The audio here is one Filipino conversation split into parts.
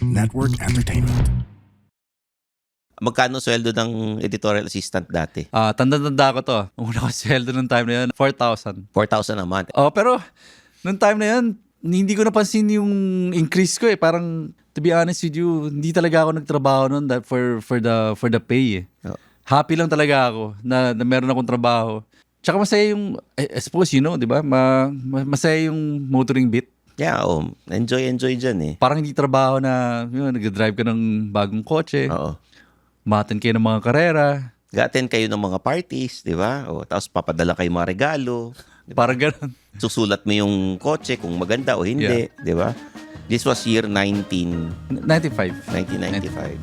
Network Entertainment. Magkano sweldo ng editorial assistant dati? Tanda-tanda ko to. Una ko sweldo nung time na yun, 4,000. 4,000 a month. Pero nung time na yun, hindi ko napansin yung increase ko eh. Parang, to be honest with you, hindi talaga ako nagtrabaho nun for the pay eh. Oh. Happy lang talaga ako na meron akong trabaho. Tsaka masaya yung, I suppose you know, di ba? Masaya yung motoring beat. Yeah, enjoy dyan eh. Parang hindi trabaho na nag-drive ka ng bagong kotse. Oo. Maten kayo ng mga karera. Gaten kayo ng mga parties, di ba? Tapos papadala kayo mga regalo. Parang ganun. Susulat mo yung kotse kung maganda o hindi, di ba? This was year 1995. 95.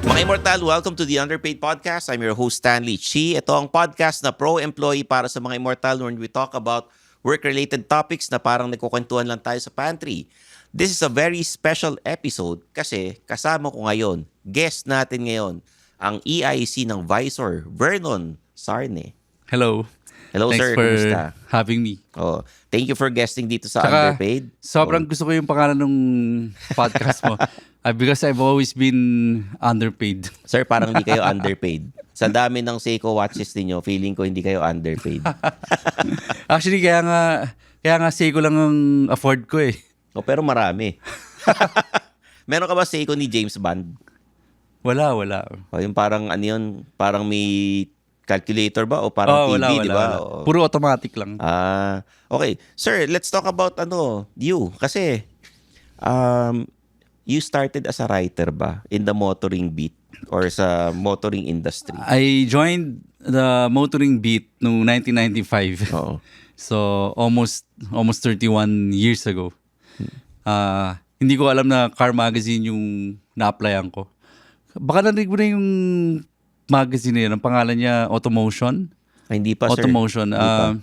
Mga Immortal, welcome to the Underpaid Podcast. I'm your host, Stanley Chi. Ito ang podcast na pro-employee para sa mga Immortal where we talk about work-related topics na parang nagkukwentuhan lang tayo sa pantry. This is a very special episode kasi kasama ko ngayon, guest natin ngayon, ang EIC ng Visor, Vernon Sarne. Hello. Hello, Thanks sir. for Kumusta? having me. Thank you for guesting dito sa Saka, Underpaid. Sobrang gusto ko yung pangalan ng podcast mo. Because I've always been underpaid. Sir, parang hindi kayo underpaid. Sa dami ng Seiko watches ninyo, feeling ko hindi kayo underpaid. Actually, kaya nga Seiko lang ang afford ko eh. Pero marami. Meron ka ba Seiko ni James Bond? Wala. Yung parang ano yun, parang may calculator ba o parang TV, di ba? Wala. Puro automatic lang. Okay. Sir, let's talk about you. Kasi you started as a writer ba in the motoring beat or sa motoring industry? I joined the motoring beat noong 1995. Oo. So, almost 31 years ago. Hindi ko alam na car magazine yung na-applyan ko. Baka narinig mo na yung magazine na yun. Ang pangalan niya, Automotion. Hindi pa, sir. Automotion. Hindi pa.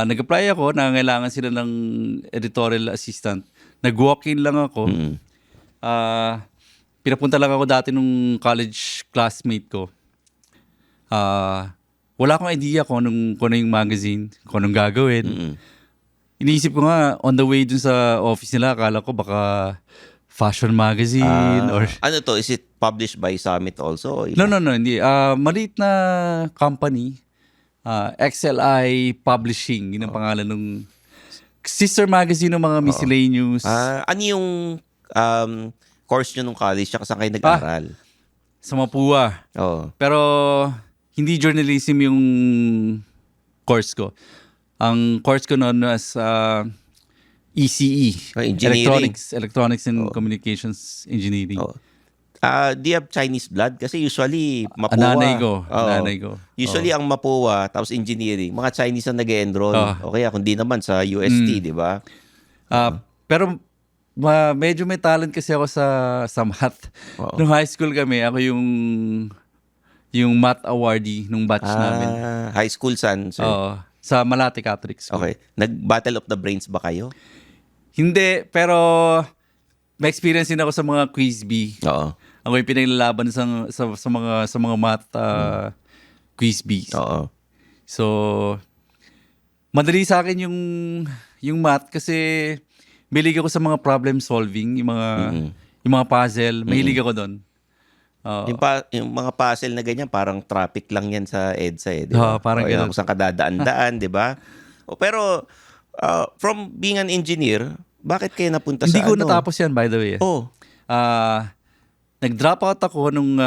Nag-apply ako, nangangailangan sila ng editorial assistant. Nag-walk-in lang ako. Pinapunta lang ako dati nung college classmate ko. Wala akong idea kung ano yung magazine, kung anong gagawin. Iniisip ko nga, on the way dun sa office nila, akala ko baka fashion magazine or... Ano to? Is it published by Summit also? No, hindi. Maliit na company. XLI Publishing. Yun ang pangalan ng sister magazine ng mga miscellaneous. Ano yung course nyo nung college tsaka saan kayo nag-aral? Sa Mapua. Oo. Pero hindi journalism yung course ko. Ang course ko noon was ECE. Engineering. Electronics and Communications Engineering. Do you have Chinese blood? Kasi usually, Mapua. Nanay ko. Usually, ang Mapua, tapos engineering, mga Chinese ang nag-enroll. O kaya, kung di naman sa UST, di ba? Pero medyo may talent kasi ako sa math. Nung high school kami, ako yung math awardee nung batch namin. High school saan, sir? Sa Malate Catholic School. Okay. Nag-battle of the brains ba kayo? Hindi, pero may experience din ako sa mga quiz bee. Oo. Ako yung pinaglalaban sa mga math quiz bees. Oo. So, madali sa akin yung math kasi mahilig ako sa mga problem solving, yung mga puzzle. Mahilig ako doon. Yung mga puzzle na ganyan, parang traffic lang yan sa EDSA eh. Di ba? Parang ganun. Kung saan kadadaan-daan, di ba? Pero, from being an engineer, bakit kayo napunta Hindi sa ko natapos yan, by the way. Nag-drop out ako nung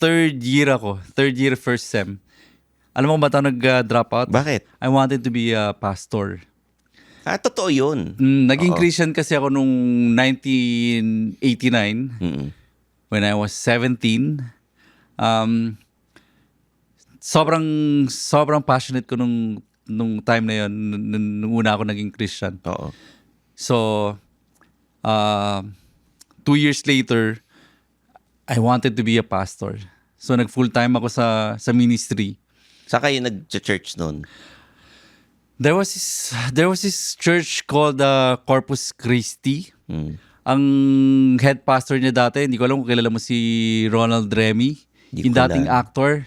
third year, first sem. Alam mo ba ito nag-drop out? Bakit? I wanted to be a pastor. Totoo yun. Naging Christian kasi ako nung 1989 when I was 17. Sobrang passionate ko nung time na yun, nung una ako naging Christian. Oo. So, 2 years later, I wanted to be a pastor. So, nag-full-time ako sa ministry. Saan kayo nag-church noon? There was this church called Corpus Christi. Ang head pastor niya dati, hindi ko alam kung kilala mo si Ronald Remy, yung dating actor.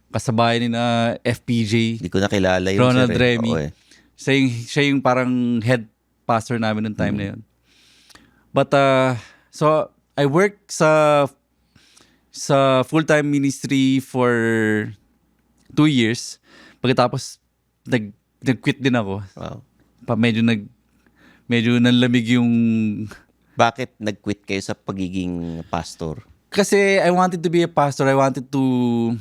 kasabay ni na FPJ, Hindi ko nakilala yung Ronald sir, eh. Remy. Oo, eh. Siya yung parang head pastor namin noong time na yun. But, so, I worked sa full-time ministry for 2 years. Pagkatapos, nag-quit din ako. Wow. Medyo nanlamig yung... Bakit nag-quit kayo sa pagiging pastor? Kasi I wanted to be a pastor. I wanted to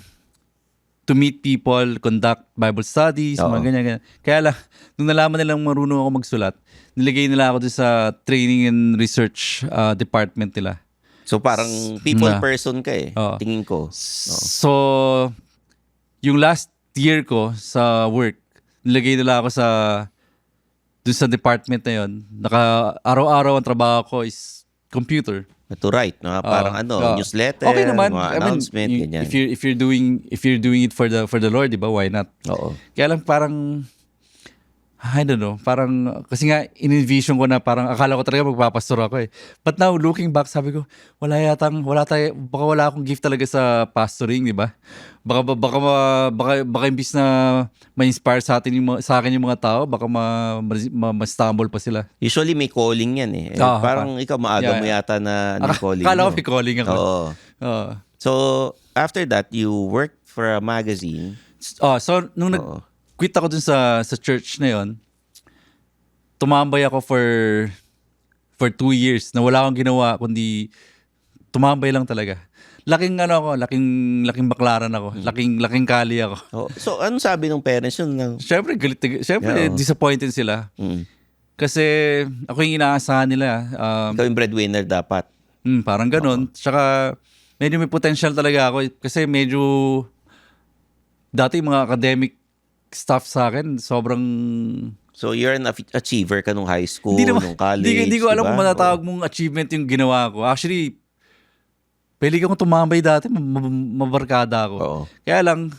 meet people, conduct Bible studies, Oo. mga ganyan. Kaya lang, nung nalaman nilang marunong ako magsulat, nilagay nila ako doon sa training and research department nila. So parang people Yeah. person ka eh. Oo. Tingin ko. So, yung last year ko sa work, nilagay nila ako doon sa department na yun. Araw-araw ang trabaho ko is computer. To write, no? Parang newsletter, Okay naman. mga announcement, ganyan. If you're doing it for the Lord, di ba? Why not? Oo. Kaya lang parang I don't know, parang kasi nga in-envision ko na parang akala ko talaga magpapastor ako eh. But now looking back, sabi ko, baka wala akong gift talaga sa pastoring, di ba? Baka imbis na ma-inspire sa akin yung mga tao, baka ma-stumble pa sila. Usually may calling yan eh. Parang ikaw maaga mo yata na calling Akala ko mo. may calling ako. Oo. So, after that, you worked for a magazine. So nung nag-quit ako dun sa church na yon, tumambay ako for 2 years na wala akong ginawa kundi tumambay lang talaga. Laking baklaran ako. Laking kali ako. Oh. So, anong sabi ng parents yun? Syempre disappointed sila. Kasi ako yung inaasahan nila. Ikaw yung breadwinner dapat. Parang ganun. Tsaka medyo may potential talaga ako kasi medyo dati yung mga academic stuff sa akin sobrang... So, you're an achiever ka nung high school, nung college, Hindi ko alam diba? kung matatawag mong achievement yung ginawa ko. Actually, pwede akong tumambay dati, mabarkada ako. Oo. Kaya lang,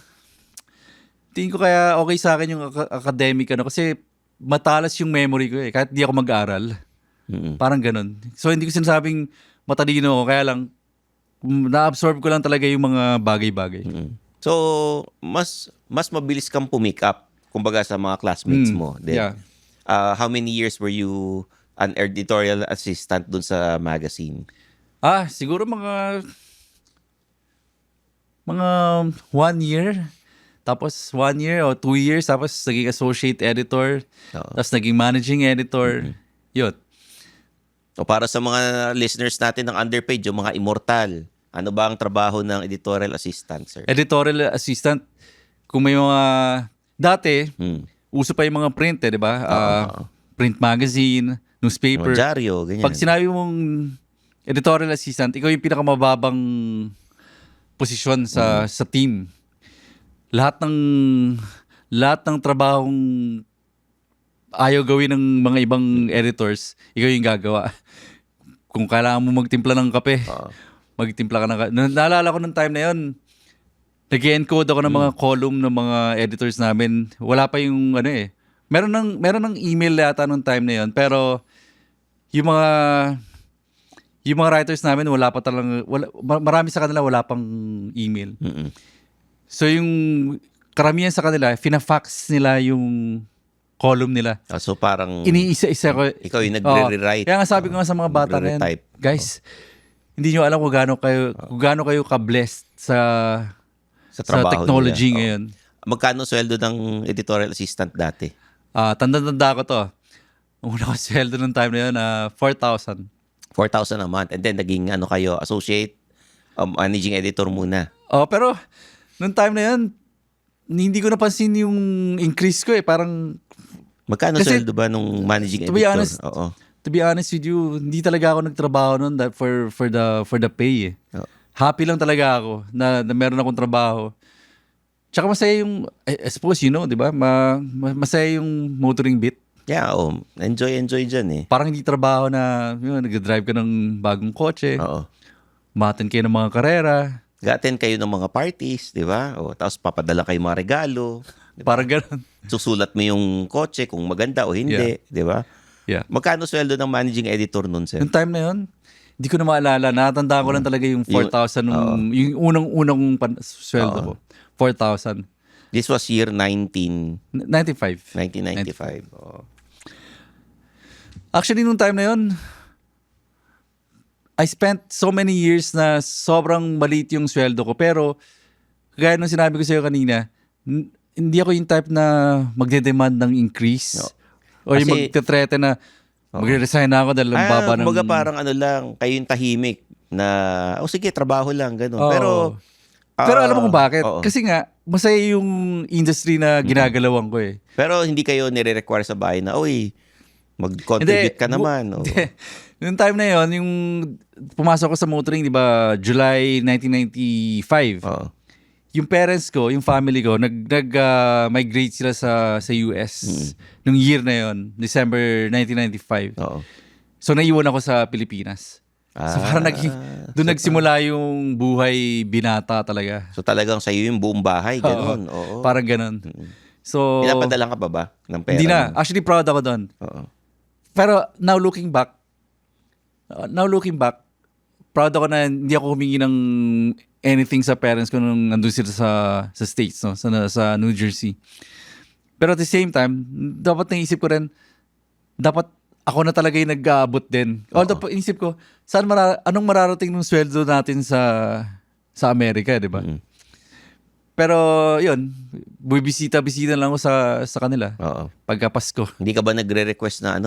tingin ko kaya okay sa akin yung academic kasi matalas yung memory ko eh, kahit di ako mag-aaral. Parang ganun. So, hindi ko sinasabing matalino ako, kaya lang, na-absorb ko lang talaga yung mga bagay-bagay. So, mas mabilis kang pumick up, kumbaga sa mga classmates mo. Then, Yeah. How many years were you an editorial assistant dun sa magazine? Siguro mga 1 year. Tapos 1 year o 2 years. Tapos naging associate editor. Oo. Tapos naging managing editor. Yun. O para sa mga listeners natin ng Underpage, yung mga immortal, ano ba ang trabaho ng editorial assistant, sir? Editorial assistant. Kung may mga... Dati, uso pa yung mga print di ba? Print magazine, newspaper. Mga dyaryo, ganyan. Pag sinabi mong editorial assistant, ikaw yung pinakamababang posisyon sa team. Lahat ng trabahong ayaw gawin ng mga ibang editors, ikaw yung gagawa. Kung kailangan mo magtimpla ng kape, magtimpla ka ng kape. Naalala ko nung time na yun, nag-encode ako ng mga column ng mga editors namin. Wala pa yung meron ng email yata nung time na yun, pero yung mga writers namin marami sa kanila wala pang email. So yung karamihan sa kanila, fina-fax nila yung column nila. So parang Iniisa-isa ko. ikaw yung nagre-rewrite. Kaya nga sabi ko nga sa mga bata na yan, guys, hindi nyo alam kung gaano kayo ka-blessed sa trabaho technology nila. ngayon. Magkano sweldo ng editorial assistant dati? Tanda-tanda ko to. Ang una ko sweldo nung time na yun, 4,000. 4,000 a month. And then naging kayo, associate, managing editor muna. Pero nung time na yun, hindi ko napansin yung increase ko eh. Parang... Magkano Kasi, sweldo ba nung managing to editor? be honest, Oo. To be honest with you, hindi talaga ako nagtrabaho noon for the pay eh. Happy lang talaga ako na meron akong trabaho. Tsaka masaya yung, I suppose you know, di ba? Masaya yung motoring bit. Yeah, enjoy dyan eh. Parang hindi trabaho na nag-drive ka ng bagong kotse. Oo. Umaten kayo ng mga karera. Gaten kayo ng mga parties, di ba? Tapos papadala kayo mga regalo. Diba? Parang ganun. Susulat mo yung kotse kung maganda o hindi, di ba? Yeah. Magkano sweldo ng managing editor nun, sir? Yung time na yun, hindi ko na maalala. Natandaan ko lang talaga yung 4,000 yung unang-unang sweldo ko. 4,000. This was year 95. 1995. Oh. Actually, nung time na yun, I spent so many years na sobrang maliit yung sweldo ko. Pero, gaya nung sinabi ko sa'yo kanina, hindi ako yung type na magde-demand ng increase. No. O yung Kasi- magte-threaten na magre-resign na ako dahil ang baba ng... kumbaga parang ano lang, kayo yung tahimik na, sige, trabaho lang, gano'n. Oo. Pero alam mo kung bakit? oo. Kasi nga, masaya yung industry na ginagalawan ko eh. Pero hindi kayo nire-require sa bahay na, mag-contribute ka naman. Oo. Noong time na yon, yung pumasok ko sa motoring, di ba, July 1995. Oo. Yung parents ko, yung family ko, migrate sila sa US. Nung year na yon, December 1995. Oo. So naiwan ako sa Pilipinas. So parang doon nagsimula yung buhay binata talaga. So talagang sa'yo yung buong bahay, gano'n. Oo. Parang ganun. So, Pinapadala ka ba ng pera? hindi na. Actually, proud ako doon. Oo. Pero now looking back, proud ako na hindi ako humingi ng anything sa parents ko nung nandun sila sa States, no? sa New Jersey. Pero at the same time, dapat naisip ko rin, dapat ako na talaga yung nag-aabot din. Although inisip ko, anong mararating ng sweldo natin sa Amerika, di ba? Pero yun, bibisita-bisita lang ako sa kanila Oo. pagka Pasko. Hindi ka ba nagre-request na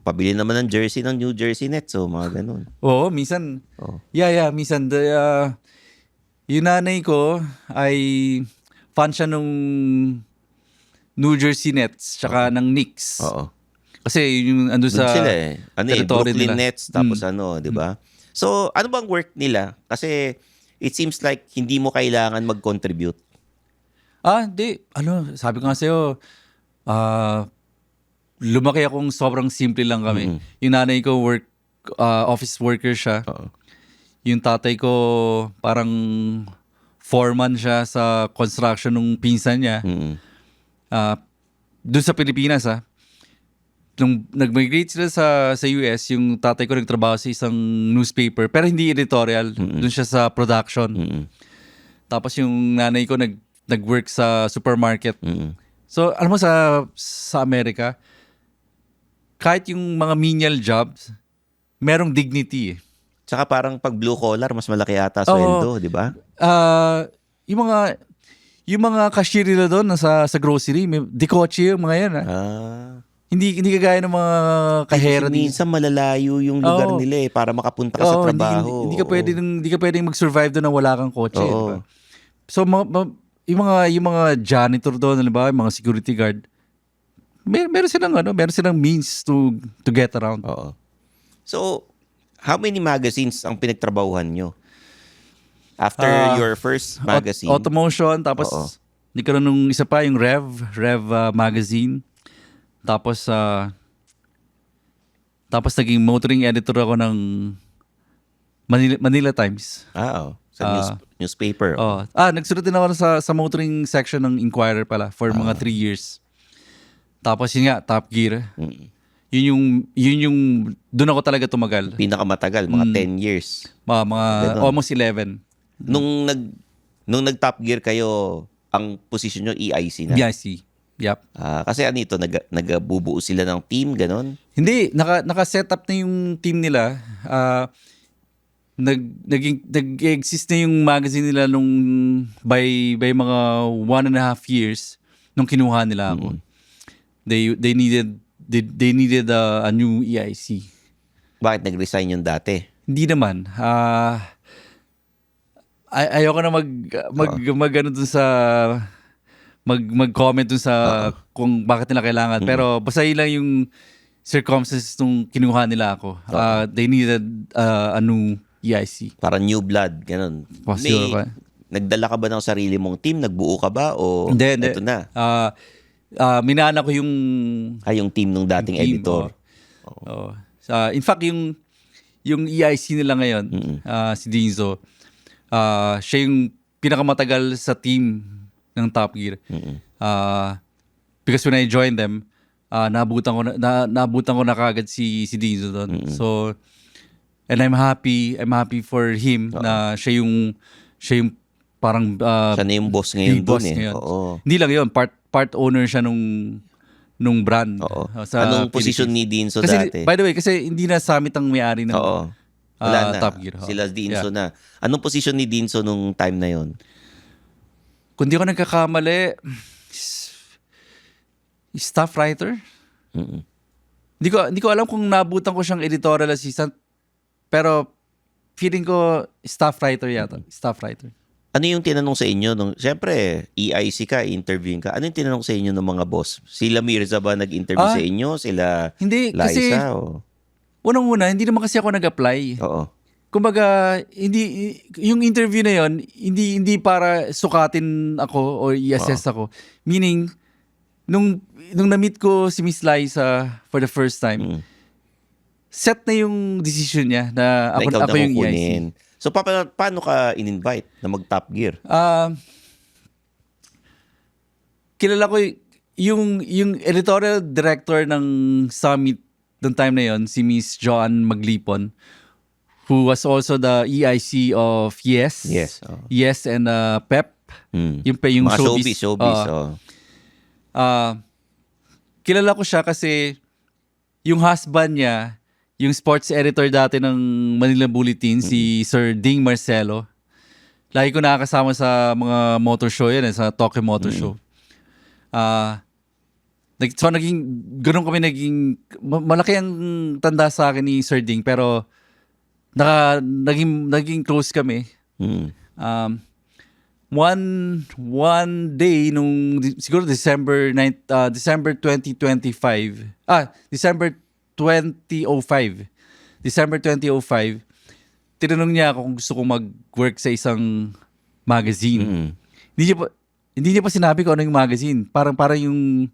pabili naman ng jersey ng New Jersey Nets, so mga ganun. Oo, minsan. Oo. Yeah, minsan. Yung nanay ko ay fan siya nung New Jersey Nets tsaka ng Knicks. Oo. Kasi yung ando Doon sa sila territory Brooklyn nila. Nets, tapos di ba? So, ano bang work nila? Kasi it seems like hindi mo kailangan mag-contribute. Hindi. Sabi ko nga sa'yo, lumaki akong sobrang simple lang kami. Yung nanay ko office worker siya. Oo. Yung tatay ko parang foreman siya sa construction nung pinsan niya. Doon sa Pilipinas nung nag-migrate sila sa US, yung tatay ko nagtrabaho sa isang newspaper, pero hindi editorial. Doon siya sa production. Tapos yung nanay ko nag-work sa supermarket. So, alam mo sa Amerika, kahit yung mga menial jobs, merong dignity eh. Tsaka parang pag blue collar, mas malaki ata sweldo, di ba? Yung mga cashier nila doon sa grocery, dikotse yung mga yan. Hindi kagaya ng mga kahera dito. Minsan malalayo yung lugar nila para makapunta ka sa trabaho. Hindi ka pwedeng mag-survive doon na wala kang kotse. Oo. Diba? So, yung mga janitor doon, diba? Yung mga security guard, meron silang means to get around. Oo. So, how many magazines ang pinagtrabahuhan nyo? After your first magazine? Automotion, tapos nagkaroon nung isa pa, yung Rev magazine. Tapos naging motoring editor ako ng Manila Times. Sa newspaper. Nagsulat din ako sa motoring section ng Inquirer pala for mga 3 years. Tapos yun nga, Top Gear. Yun yung doon ako talaga tumagal. Pinakamatagal, mga 10 years. Mga almost 11. Nung nag-Top Gear kayo, ang position nyo EIC na? BIC. Yep. Kasi nagbubuo sila ng team, ganon? Hindi, naka-set up na yung team nila. Nag-exist na yung magazine nila nung by mga 1.5 years nung kinuha nila ako. They needed a new EIC. Bakit nag-resign yung dati? Hindi naman. Ayoko na mag-ano dun sa mag-comment dun sa kung bakit nila kailangan. Pero basta yun lang yung circumstances nung kinuha nila ako. They needed a new EIC. Para new blood, ganun. Nagdala ka ba ng sarili mong team? Nagbuo ka ba? O Hindi. ito na? Minana ko yung team nung dating team, editor. In fact, yung EIC nila ngayon, si Dinzo, siya yung pinakamatagal sa team ng Top Gear. Because when I joined them, naabutan ko na kagad si Dinzo doon. So, and I'm happy for him na siya yung parang Siya na yung boss ngayon big boss dun eh. ngayon. Oo. Hindi lang yun, part owner siya nung brand. Oo. Sa Anong position ni Philippines. Dinso Kasi, dati? by the way, kasi hindi na Summit ang may-ari ng Oo. Wala na. Top Gear. Sila Dinso na. Anong position ni Dinso nung time na yon? Kung di ko nagkakamali, staff writer? Mm-mm. Hindi ko alam kung nabutan ko siyang editorial assistant, pero feeling ko staff writer yata. Staff writer. Ano yung tinanong sa inyo? Siyempre, EIC ka, interviewing ka. Ano yung tinanong sa inyo ng mga boss? Sila Mirza ba nag-interview sa inyo? Sila Hindi, kasi Liza? unang-una, hindi naman kasi ako nag-apply. Oo. Kumbaga, yung interview na yon hindi para sukatin ako o i-assess ako. Meaning, nung na-meet ko si Miss Liza for the first time, set na yung decision niya na ako, ikaw ako na yung EIC. kukunin. So, paano ka in-invite na mag-Top Gear? Kilala ko yung editorial director ng Summit noong time na yon, si Miss Joanne Maglipon, who was also the EIC of Yes. Yes. Oh. Yes and PEP. Yung Mga showbiz. showbiz. Kilala ko siya kasi yung husband niya, yung sports editor dati ng Manila Bulletin, si Sir Ding Marcelo. Lagi ko nakakasama sa mga motor show yan, sa Tokyo Motor Show. So ganun kami malaki ang tanda sa akin ni Sir Ding, pero naging close kami. One day siguro December 2005. December 2005. Tinanong niya ako kung gusto kong mag-work sa isang magazine. Hindi niya pa sinabi ko ano yung magazine. Parang yung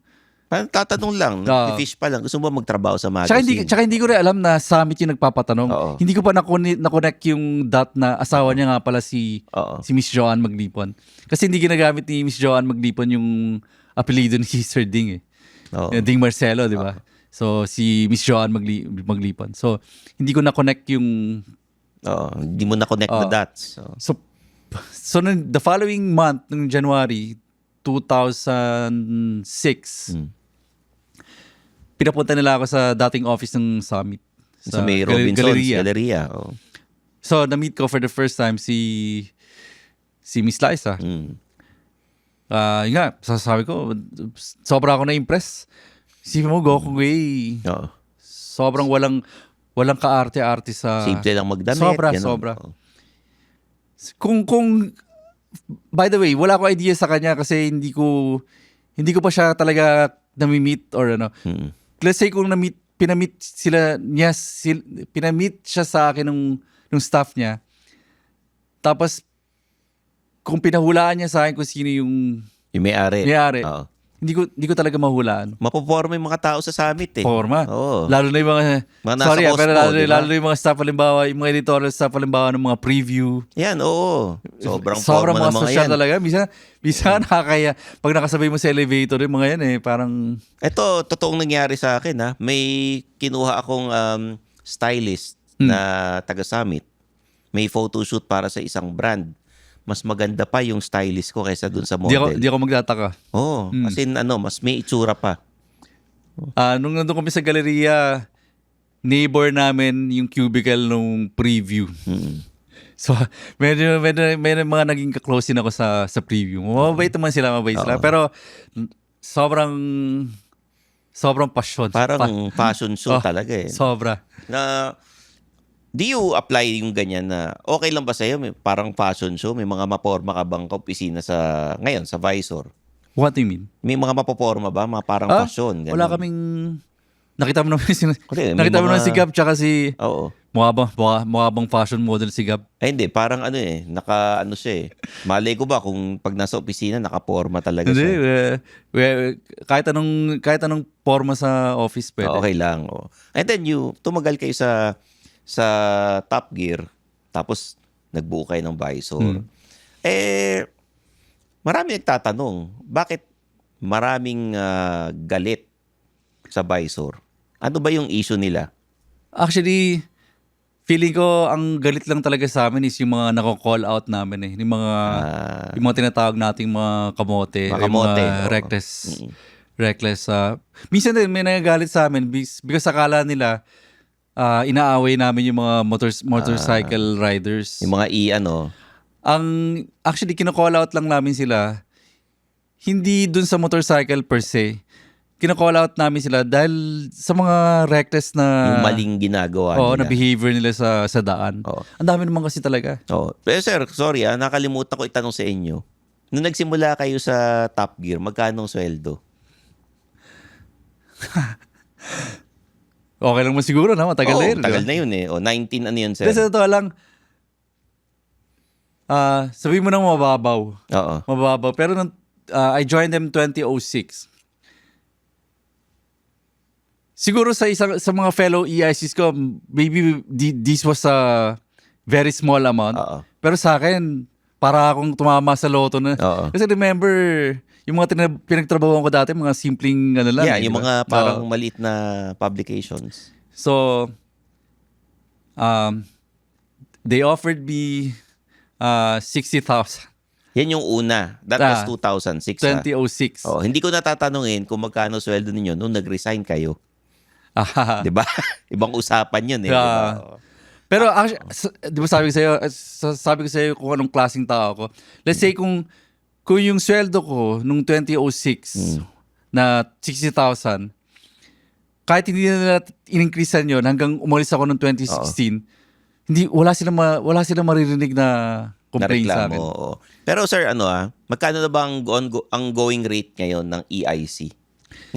Parang tatanong lang, fish pa lang. Gusto mo ba magtrabaho sa magazine? Tsaka hindi ko rin alam na Summit yung nagpapatanong. Oo. Hindi ko pa na-connect yung dot na asawa niya nga pala si Miss Joanne Maglipon. Kasi hindi ginagamit ni Miss Joanne Maglipon yung apelido ni Sir Ding eh. Ding Marcelo, di ba? So, si Miss Joanne Maglipon. So, hindi ko na-connect yung... hindi mo na-connect the dots. So the following month, ng January 2006, pinapunta nila ako sa dating office ng Summit. Sa may Robinson's Galleria. So, na-meet ko for the first time si Miss Liza. Yun nga, sasabi ko, sobra ako na-impress. Isipin mo, Goku Way. Sobrang walang kaarte-arte sa... Simple lang magdamit. Sobra. Kung by the way, wala ko idea sa kanya kasi hindi ko pa siya talaga nami-meet or ano. Let's say kung pinamit siya sa akin nung staff niya. Tapos kung pinahulaan niya sa akin kung sino yung may-ari. Hindi ko talaga mahulaan. Mapoporma yung mga tao sa Summit eh. Forma. Oo. Lalo na yung mga nasa Costco, pero diba? lalo na yung mga staff halimbawa, yung mga editorial staff halimbawa ng mga preview. Yan, oo. Sobrang forma ng mga social yan. talaga. Bisa nakakaya. Pag nakasabay mo sa elevator, yung mga yan parang... Ito, totoong nangyari sa akin ha. May kinuha akong stylist na taga-Summit. May photoshoot para sa isang brand. Mas maganda pa yung stylist ko kaysa dun sa model. Di ako magtataka. Oo. As in, mas may itsura pa. Nung nandun kami sa galleria, neighbor namin yung cubicle nung preview. So, may mga naging ka-close din ako sa preview. Mabait naman sila. Pero, sobrang passion. Parang fashion show talaga eh. Sobra. Do you apply yung ganyan na okay lang ba sa'yo? Parang fashion show, may mga maporma ka bang opisina ngayon sa Visor? What do you mean? May mga mapoporma ba? Mga parang fashion? Ganun. Wala kaming... Nakita mo naman Nakita mo naman si Gab tsaka si... Oo. Mukha bang fashion model si Gab? Ay hindi, parang siya eh. Malay ko ba kung pag nasa opisina, nakaporma talaga Hindi, siya? kahit anong forma sa office pwede. Okay lang. Oh. And then tumagal kayo sa Top Gear, tapos nagbuo kayo ng Visor. Marami nagtatanong, bakit maraming galit sa Visor? Ano ba yung issue nila? Actually, Feeling ko ang galit lang talaga sa amin is yung mga nako-call out namin eh. Yung mga tinatawag nating mga kamote. Mga o yung kamote, mga oo. reckless. Minsan din may nagagalit sa amin because akala nila inaaway namin yung mga motorcycle riders. Yung mga Actually, kino-call out lang namin sila. Hindi dun sa motorcycle per se. Kino-call out namin sila dahil sa mga reckless na yung maling ginagawa na nila. behavior nila sa daan. Oo. Ang dami naman kasi talaga. Oh. Pero sir, sorry nakalimutan ko itanong sa inyo. Nung nagsimula kayo sa Top Gear, magkano ang sweldo? Okay lang mo siguro na matagal na yun. Tagal diba? na yun eh. 19 ano yun, sir? Kasi sa totoo lang, sabihin mo nang mababaw. Oo. Mababaw. Pero I joined them 2006. Siguro sa mga fellow EICs ko, maybe this was a very small amount. Oo. Pero sa akin, para akong tumama sa loto na. Oo. Kasi remember, yung mga pinagtrabahuan ko dati, mga simpleng lang. Yeah, eh, yung diba? mga parang maliit na publications. So, they offered me 60,000. Yan yung una. That was 2006. 2006. Oh, hindi ko natatanungin kung magkano sweldo ninyo nung nag-resign kayo. Ah. 'Di ba? Ibang usapan 'yun eh, 'di ba? Oo. Pero actually, di ba sabi ko sa'yo kung anong klaseng tao ako. Let's say kung yung sweldo ko nung 2006 na 60,000, kahit hindi na in-increasean yun hanggang umalis ako nung 2016, wala silang maririnig na complaint sa akin. Oo. Pero sir, magkano na ba ang going rate ngayon ng EIC?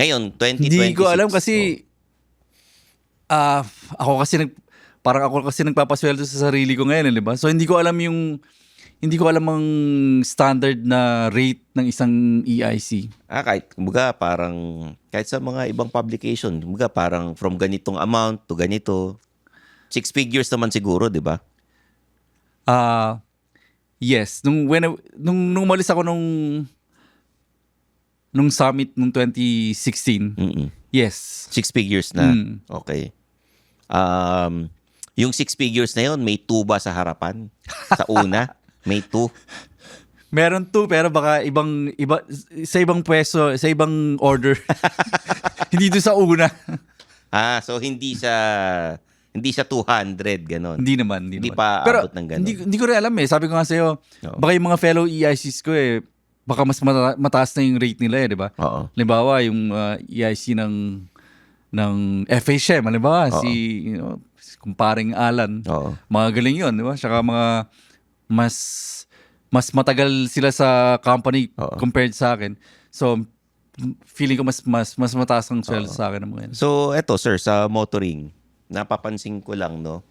Ngayon, 2026. Hindi ko alam kasi ako kasi nagpapasweldo sa sarili ko ngayon, di ba? So hindi ko alam ang standard na rate ng isang EIC. Kahit sa mga ibang publication, kumbaga parang from ganitong amount to ganito. 6 figures naman siguro, di ba? Yes. Nung umalis ako nung summit nung 2016. Yes. 6 figures na. Okay. Yung 6 figures na yun, may 2 ba sa harapan? Sa una, may 2. Meron 2 pero baka iba sa ibang pwesto, sa ibang order. Hindi doon sa una. So hindi sa 200 ganon. Hindi naman. Pa pero abot ng ganon. Hindi ko rin alam eh. Sabi ko nga sa'yo, baka yung mga fellow EICs ko baka mas mataas na yung rate nila di ba? Oo. Halimbawa, yung EIC ng FHM, halimbawa, kumparing Alan. Oo. Mga galing yun, di ba? Saka mga mas matagal sila sa company compared sa akin. So, feeling ko mas mataas ang sweldo sa akin ng mga yun. So, eto sir, sa motoring, napapansin ko lang, no?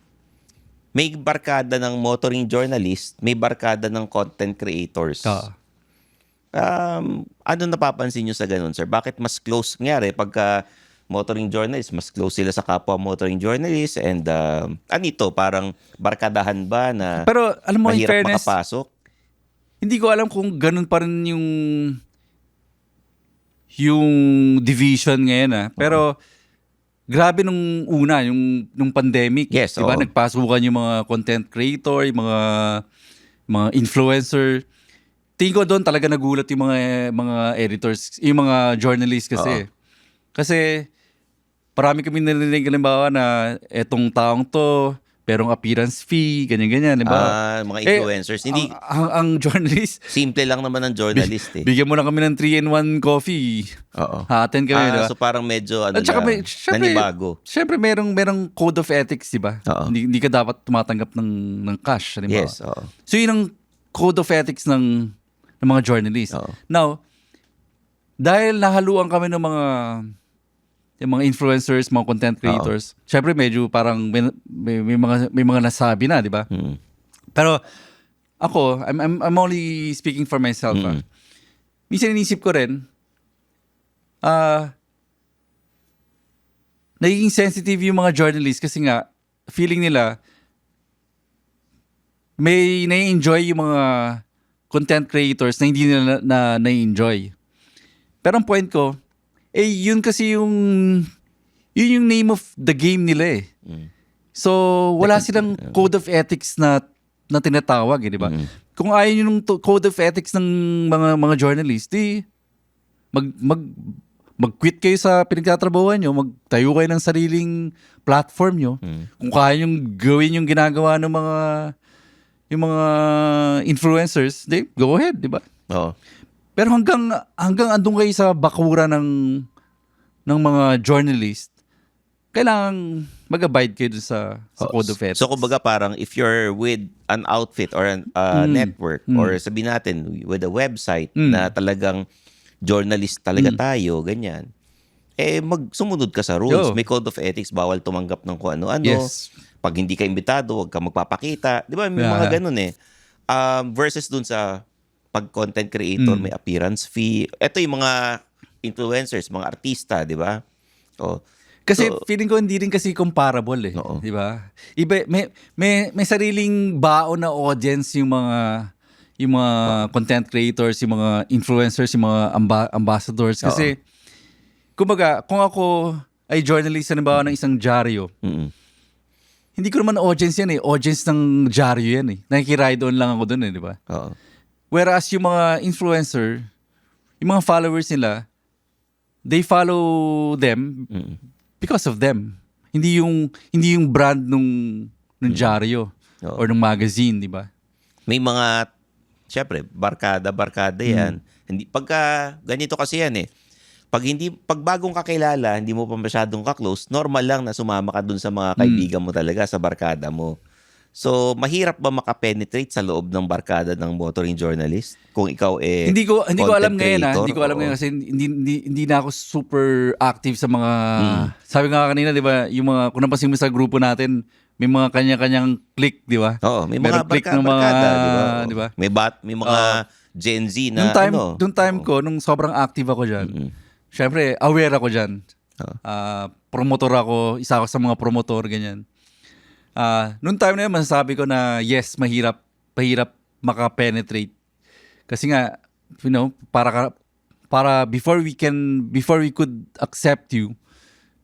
May barkada ng motoring journalist, may barkada ng content creators. Ano napapansin nyo sa ganun, sir? Bakit mas close? Nangyari, pagka motoring journalist, mas close sila sa kapwa motoring journalist and parang barkadahan ba na pero alam mo, in mahirap fairness, makapasok? Hindi ko alam kung ganun pa rin yung division ngayon Pero grabe nung una, nung pandemic. Yes, diba? Nagpasukan yung mga content creator, yung mga influencer. Tingin ko doon talaga nagulat yung mga editors, yung mga journalists kasi. Kasi parami kami narinig halimbawa na etong taong to, perong appearance fee, ganyan-ganyan, di ba? Mga influencers. Hindi, ang journalist, simple lang naman ang journalist eh. bigyan mo lang kami ng 3-in-1 coffee. Oo. Ha-attend kami, di ba? So parang medyo At saka nanibago. Syempre, merong code of ethics, di ba? Hindi ka dapat tumatanggap ng cash, di ba? Yes, oo. So yun ang code of ethics ng mga journalists. Now, dahil nahaluan kami ng mga influencers, mga content creators, syempre medyo parang may mga nasabi na, di ba? Pero ako, I'm only speaking for myself. Minsan inisip ko rin, nagiging sensitive yung mga journalists kasi nga, feeling nila, may nai-enjoy yung mga content creators na hindi nila na-enjoy. Pero ang point ko, yun kasi yun yung name of the game nila eh. So, wala silang code of ethics na tinatawag, di ba? Kung ayaw nyo ng code of ethics ng mga journalist, di mag-quit kayo sa pinagtatrabahuan nyo, magtayo kayo ng sariling platform nyo. Kung kaya nyo gawin yung ginagawa ng yung mga influencers, di, go ahead, di ba? Oo. Pero hanggang andun kayo sa bakura ng mga journalist, kailangan mag-abide kayo dun sa code of ethics. So kumbaga parang if you're with an outfit or a network or sabihin natin with a website na talagang journalist talaga tayo, ganyan, sumunod ka sa rules. Yo. May code of ethics, bawal tumanggap ng kung ano-ano. Yes. Pag hindi ka imbitado, huwag ka magpapakita. Di ba? May mga ganun eh. Versus dun sa pag-content creator, may appearance fee. Ito yung mga influencers, mga artista, di ba? Kasi feeling ko hindi rin kasi comparable eh, Oo. 'di ba? Iba may sariling baon na audience yung mga content creators, yung mga influencers, yung mga ambassadors kasi kumbaga kung ako ay journalist halimbawa ng isang dyaryo, hindi ko naman audience yan eh, audience ng dyaryo yan eh. Nakikiride on lang ako doon eh, 'di ba? Oo. Whereas yung mga influencer, yung mga followers nila, they follow them because of them. Hindi yung brand nung dyaryo or nung magazine, di ba? May mga, syempre, barkada yan. Hindi, pagka, ganito kasi yan eh. Pag bagong kakilala, hindi mo pa masyadong ka-close, normal lang na sumama ka dun sa mga kaibigan mo talaga, sa barkada mo. So, mahirap ba makapenetrate sa loob ng barkada ng motoring journalist? Kung ikaw hindi ko alam ngayon creator, hindi ko alam ngayon kasi hindi na ako super active sa mga sabi nga kanina 'di ba, yung mga kung napansin mo sa grupo natin, may mga kanya-kanyang clique, 'di ba? Oo, may mga clique ng barkada, di ba? May mga Gen Z na Nung time ko, nung sobrang active ako diyan. Syempre, aware ako diyan. Promotor ako, isa ako sa mga promotor ganyan. Noong time na yun, masasabi ko na yes, mahirap maka-penetrate. Kasi nga, you know, para before we could accept you,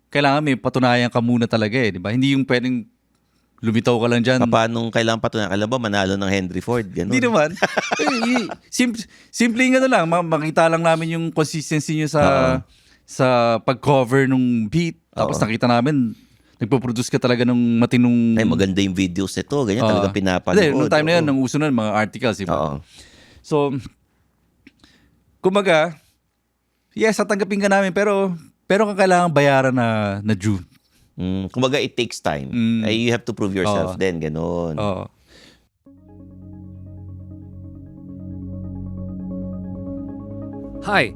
kailangan may patunayan ka muna talaga eh, di ba? Hindi yung pwedeng lumitaw ka lang dyan. Paano kailangan patunayan? Kailan ba manalo ng Henry Ford? Ganun. Hindi naman. Simple nga na lang. Makita lang namin yung consistency nyo sa pag-cover nung beat. Tapos nakita namin, nagpo-produce ka talaga ng matinong... Ay, maganda yung videos nito. Ganyan talaga pinapanood. Hindi, nung time na yun, nung uso na mga articles, diba? So, kumbaga, yes, tatanggapin ka namin, pero kailangan bayaran na due. Kumbaga, it takes time. You have to prove yourself then, ganun. Hi,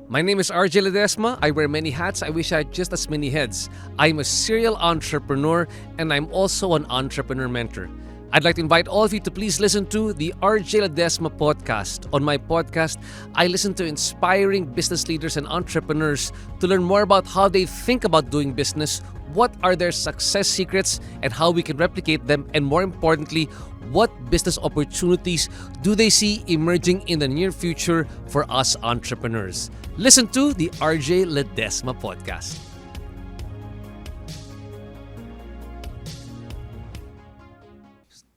my name is RJ Ledesma. I wear many hats. I wish I had just as many heads. I'm a serial entrepreneur and I'm also an entrepreneur mentor. I'd like to invite all of you to please listen to the RJ Ledesma podcast. On my podcast, I listen to inspiring business leaders and entrepreneurs to learn more about how they think about doing business, what are their success secrets, and how we can replicate them, and more importantly, what business opportunities do they see emerging in the near future for us entrepreneurs. Listen to the RJ Ledesma podcast.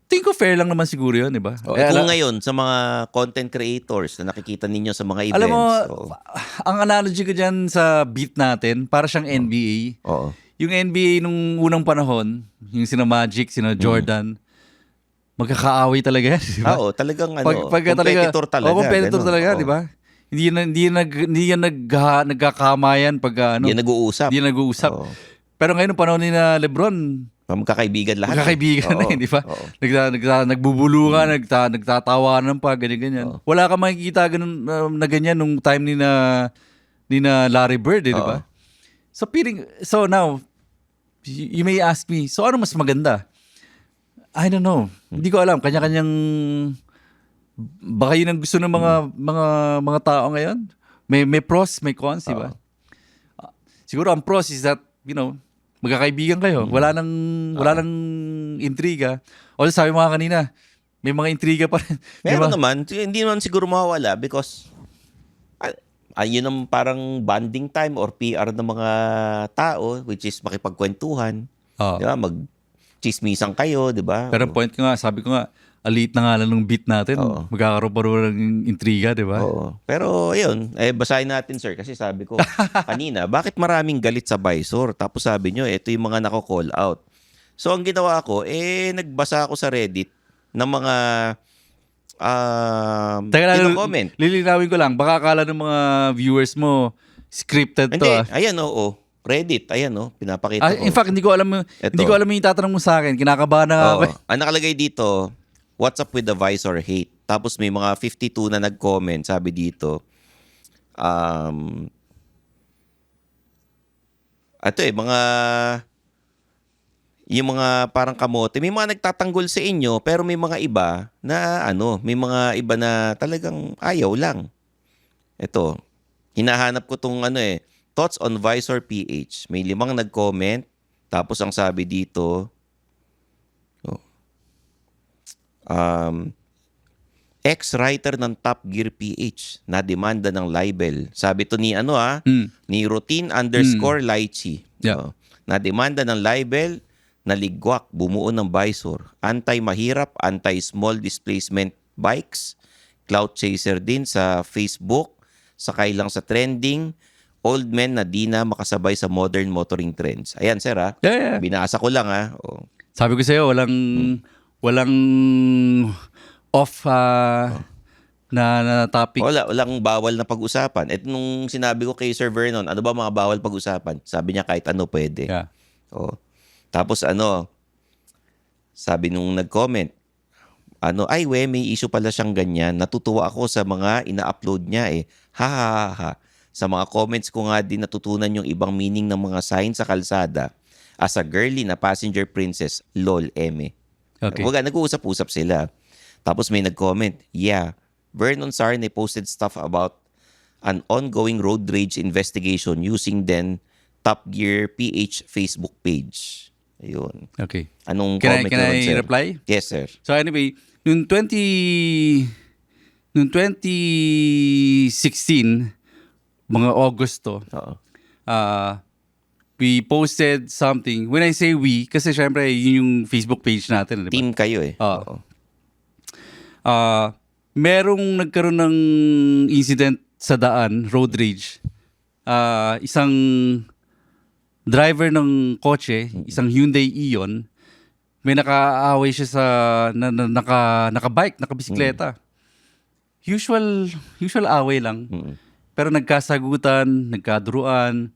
Tingin ko fair lang naman siguro yun, di ba? Kung ngayon, sa mga content creators na nakikita ninyo sa mga events. Alam mo, ang analogy ko dyan sa beat natin, para siyang NBA. Yung NBA nung unang panahon, yung sina Magic, sina Jordan, magkakaaway talaga yan, di ba? Oo, talagang competitor talaga. Competitor talaga, di ba? Hindi yan nagkakamayan pag Hindi yan nag-uusap. Pero ngayon, nung panahon ni na LeBron, magkakaibigan lahat. Magkakaibigan na di ba? Nagbubulungan, nagtatawanan pa, ganyan-ganyan. Wala ka makikita ganun, na ganyan nung time ni na Larry Bird, di ba? So now, you may ask me, so ano mas maganda? I don't know. Hindi ko alam. Kanya-kanyang, baka yun ang gusto ng mga tao ngayon. May pros, may cons, di ba? Siguro ang pros is that, you know, magkakaibigan kayo. Wala nang intriga. O sabi mo nga kanina, may mga intriga pa rin. Meron naman. Hindi naman siguro mawawala because yun ang parang bonding time or PR ng mga tao, which is makipagkwentuhan. Di ba? chismisan kayo, di ba? Pero ang point ko nga, sabi ko nga, aliit na nga lang ng beat natin. Oo. Magkakaroon pa rin ng intriga, di ba? Oo. Pero ayun, basahin natin sir kasi sabi ko kanina, bakit maraming galit sa Visor? Tapos sabi nyo, ito yung mga nako-call out. So ang ginawa ko, nagbasa ako sa Reddit ng mga Teka lang, comment. lilinawin ko lang, baka akala ng mga viewers mo, scripted to. Hindi, ayan oo. Reddit, ayan pinapakita ko. In fact, hindi ko alam yung itatanong mo sa akin. Kinakabahan na nga ako. Ang nakalagay dito, what's up with the Visor hate? Tapos may mga 52 na nag-comment, sabi dito. Yung mga parang kamote, may mga nagtatanggol sa inyo, pero may mga iba na may mga iba na talagang ayaw lang. Ito, hinahanap ko tong thoughts on Visor PH. May 5 nag-comment, tapos ang sabi dito, ex-writer ng Top Gear PH na demanda ng libel. Sabi to ni ni routine_lychee. Yeah. Na demanda ng libel, naligwak, bumuo ng Visor. Anti-mahirap, anti-small displacement bikes, clout chaser din sa Facebook, sakay lang sa trending, old men na di na makasabay sa modern motoring trends. Ayan, sir, ha? Yeah. Binasa ko lang, ha? Sabi ko sa'yo, walang off na topic. Walang bawal na pag-usapan. At nung sinabi ko kay Sir Vernon, ano ba mga bawal pag-usapan? Sabi niya kahit ano pwede. Yeah. Tapos sabi nung nag-comment, may issue pala siyang ganyan. Natutuwa ako sa mga ina-upload niya Ha ha ha ha. Sa mga comments ko nga din natutunan yung ibang meaning ng mga sign sa kalsada. As a girly na passenger princess, lol, eme. Okay. Nag-uusap-usap sila. Tapos may nag-comment, Vernon Sarne posted stuff about an ongoing road rage investigation using then Top Gear PH Facebook page. Ayun. Okay. Anong Can comment naman, sir? I reply? Yes, sir. So anyway, noong 2016, mga Agosto, we posted something. When I say we, kasi syempre yun yung Facebook page natin. Diba? Team kayo Oo. Merong nagkaroon ng incident sa daan, road rage. Isang driver ng kotse, isang Hyundai Ion, may nakaaway siya sa naka-bike, naka-bisikleta. Usual away lang. Pero nagkasagutan, nagkaduruan.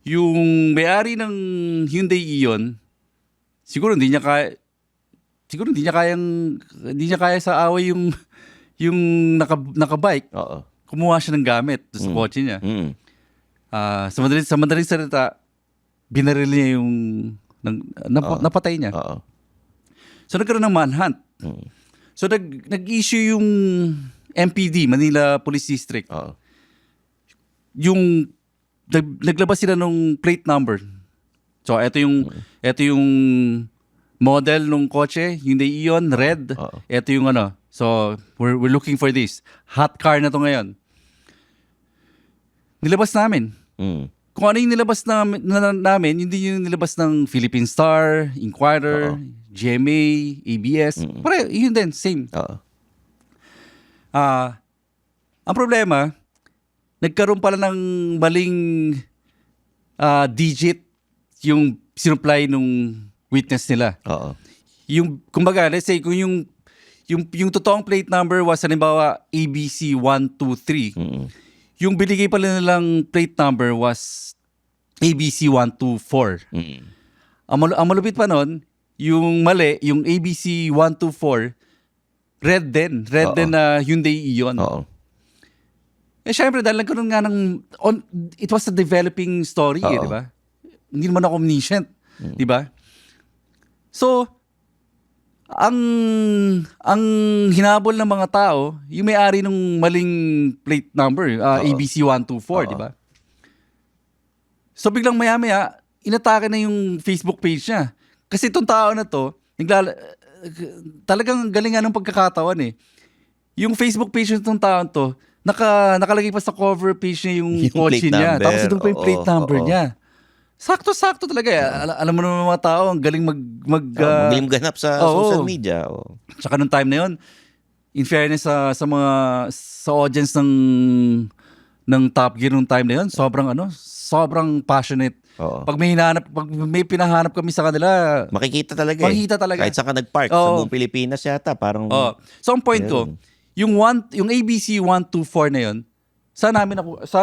Yung may-ari ng Hyundai Ion, siguro hindi niya kaya sa away yung naka-bike. Oo. Kumuha siya ng gamit sa kotse niya. Sa madaling salita, binaril niya yung napatay niya. So nagkaroon ng manhunt. So nag-issue yung MPD, Manila Police District. Yung naglabas sila ng plate number. So ito yung model ng kotse, Hyundai Ion, red. Ito yung So we're looking for this. Hot car na to ngayon. Nilabas namin. Kung ano yung nilabas namin, hindi yung nilabas ng Philippine Star, Inquirer, GMA, ABS. Pareho, yun din, same. Ang problema, nagkaroon pala ng maling digit yung sinupply nung witness nila. Yung, kumbaga, let's say, kung yung totoong plate number was, halimbawa, ABC 123, yung binigay pala nilang plate number was ABC 124. Ang malupit pa nun, yung mali, yung ABC 124, red din na Hyundai Ion. Syempre, dahil nagkaroon nga it was a developing story, di ba? Hindi naman ako omniscient, di ba? So, ang hinabol ng mga tao, yung may-ari ng maling plate number, ABC 124, di ba? So, biglang maya-maya, inatake na yung Facebook page niya. Kasi itong tao na to, talagang galing nga ng pagkakatawan eh. Yung Facebook page nitong tao to, nakalagay pa sa cover page niya yung kotse niya. Tapos ito pa yung plate number niya. sakto-sakto talaga eh. Alam mo naman mga tao, ang galing Magaling ganap sa oo. social media. Oh. Tsaka nung time na yon, in fairness sa audience ng Top Gear nung time na yon, sobrang passionate. Oo. Pag may pinahanap kami sa kanila, Makikita talaga Makikita talaga. Kahit saan ka nag-park, sa Oo. buong Pilipinas yata, parang... so ang point ko, yung ABC 124 na yon, saan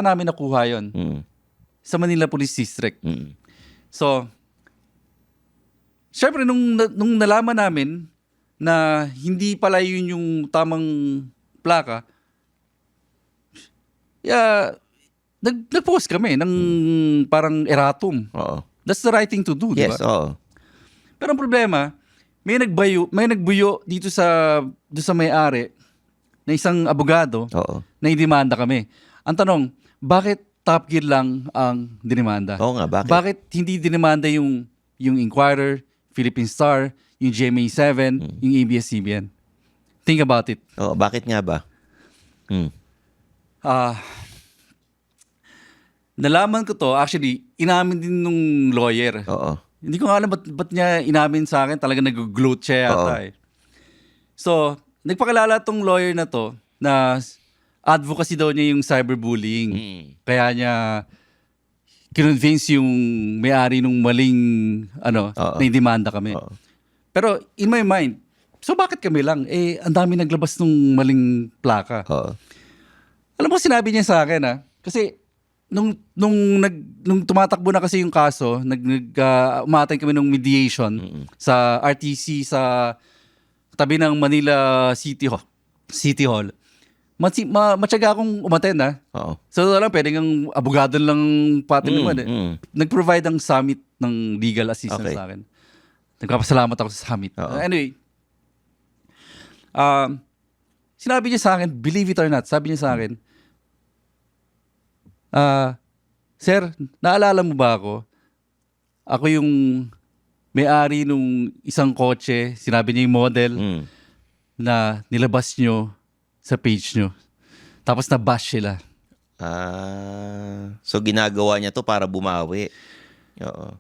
namin nakuha yon? Mm. Sa Manila Police District. Mm. So, syempre nung nalaman namin na hindi pala yun yung tamang plaka, nag-post kami ng parang erratum. Oo. That's the right thing to do, di ba? Yes, oo. Pero ang problema, may nagbuyo dito sa may-ari na isang abogado Oo. na idemanda kami. Ang tanong, bakit Top Gear lang ang dinemanda? Oo nga, bakit? Bakit hindi dinemanda yung Inquirer, Philippine Star, yung GMA7, yung ABS-CBN? Think about it. Oo, bakit nga ba? Mm. Nalaman ko to, actually, inamin din nung lawyer. Oo. Hindi ko nga alam ba't niya inamin sa akin. Talaga nag-gloat siya yata Oo. eh. So, nagpakilala tong lawyer na to na advocacy daw niya yung cyberbullying. Mm. Kaya niya kinonvince yung may-ari nung maling Oo. na demanda kami. Oo. Pero in my mind, so bakit kami lang? Eh, ang dami naglabas nung maling plaka. Oo. Alam mo, sinabi niya sa akin kasi nung tumatakbo na kasi yung kaso, umatay kami ng mediation sa RTC sa tabi ng Manila City Hall. Matyaga akong umattend Oo. So lang, pwede ng abogado lang pati naman eh. Nag-provide ang summit ng legal assistance Okay. sa akin. Nagpapasalamat ako sa summit. Oo. Anyway, sinabi niya sa akin, believe it or not, sabi niya sa akin, Sir, naalala mo ba ako? Ako yung may-ari nung isang kotse, sinabi niya yung model na nilabas nyo sa page nyo. Tapos na-bash sila. So ginagawa niya to para bumawi. Oo.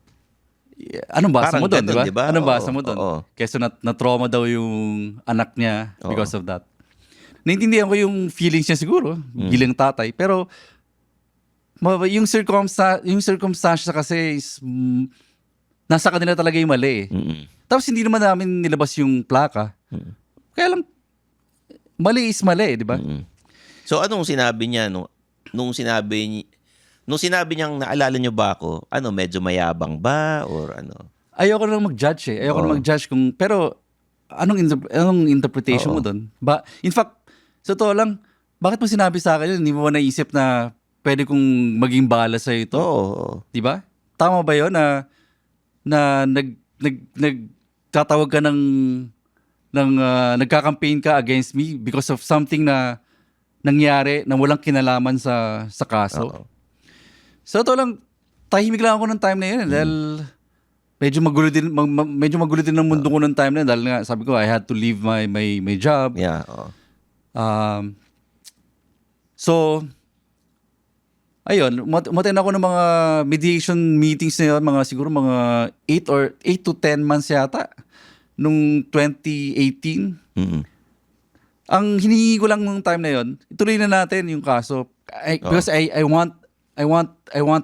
Anong basa Parang mo doon, ganun, di di ba? ba? Anong Oo, basa mo doon? oo. Kesa na-trauma daw yung anak niya Oo. because of that. Naintindihan ko yung feelings niya siguro, bilang tatay. Pero yung circumstance kasi is, nasa kanila talaga yung mali eh. Tapos hindi naman namin nilabas yung plaka. Kaya lang, mali is mali, di ba? So anong sinabi niya nung sinabi niyang naalala niyo ba ako? Medyo mayabang ba or ano? Ayoko na mag-judge eh. Ayoko na mag-judge pero anong interpretation mo doon? In fact, sa totoo lang, bakit mo sinabi sa akin yun? Hindi mo ba naisip na pwede kong maging bala sa ito? Oo. Di ba? Tama ba yun na nagtatawag ka nagka-campaign ka against me because of something na nangyari na walang kinalaman sa kaso? Oo. So ito lang, tahimik lang ako ng time na yun dahil medyo magulo din ang mundo ko ng time na yun dahil nga sabi ko I had to leave my job. Yeah, oo. So ayun, umattend ako ng mga mediation meetings na yun, siguro mga 8 to 10 months yata nung 2018. Ang hinihingi ko lang nung time na yun, ituloy na natin yung kaso. Because I want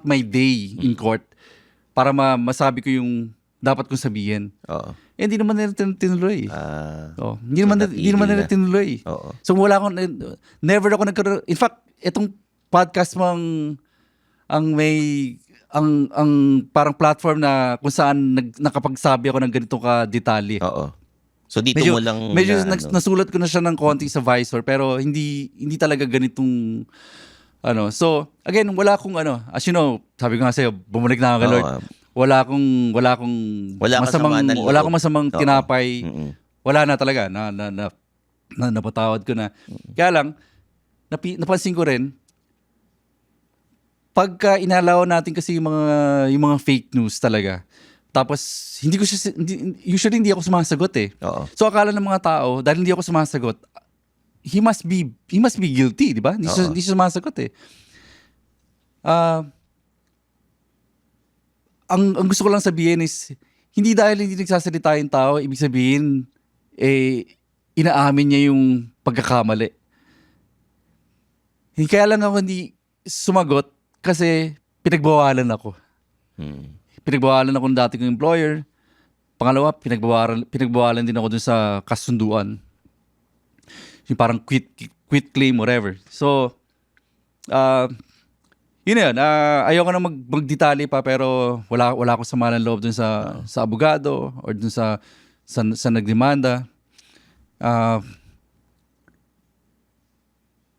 my day in court para masabi ko yung dapat kong sabihin. Oo. Hindi naman nila tinuloy. Hindi naman nila tinuloy. Oo. So never ako nagkaroon. In fact, itong podcast mo ang parang platform na kung saan nakapagsabi ako ng ganito ka detalye. Oo. So dito mo lang nasulat ko na siya ng konti sa Visor pero hindi talaga ganitong So again, wala akong as you know, sabi ko nga sa'yo, bumalik na ako kay Lord. Wala akong masamang tinapay. Wala na talaga na napatawad ko na. Kaya lang napansin ko rin pagka inalaw natin kasi yung mga fake news talaga. Tapos usually hindi ako sumasagot eh. Oo. So akala ng mga tao dahil hindi ako sumasagot, he must be guilty, di ba? Hindi siya sumasagot eh. ang gusto ko lang sabihin is, hindi dahil hindi nagsasalita yung tao, ibig sabihin, inaamin niya yung pagkakamali. Kaya lang ako hindi sumagot kasi pinagbawalan ako. Pinagbawalan ako ng dati kong employer. Pangalawa, pinagbawalan din ako dun sa kasunduan. Yung parang quit claim, whatever. So, yun na yun. Ayoko na magdetalye pa pero wala akong sama ng loob dun sa abogado or dun sa nagdemanda.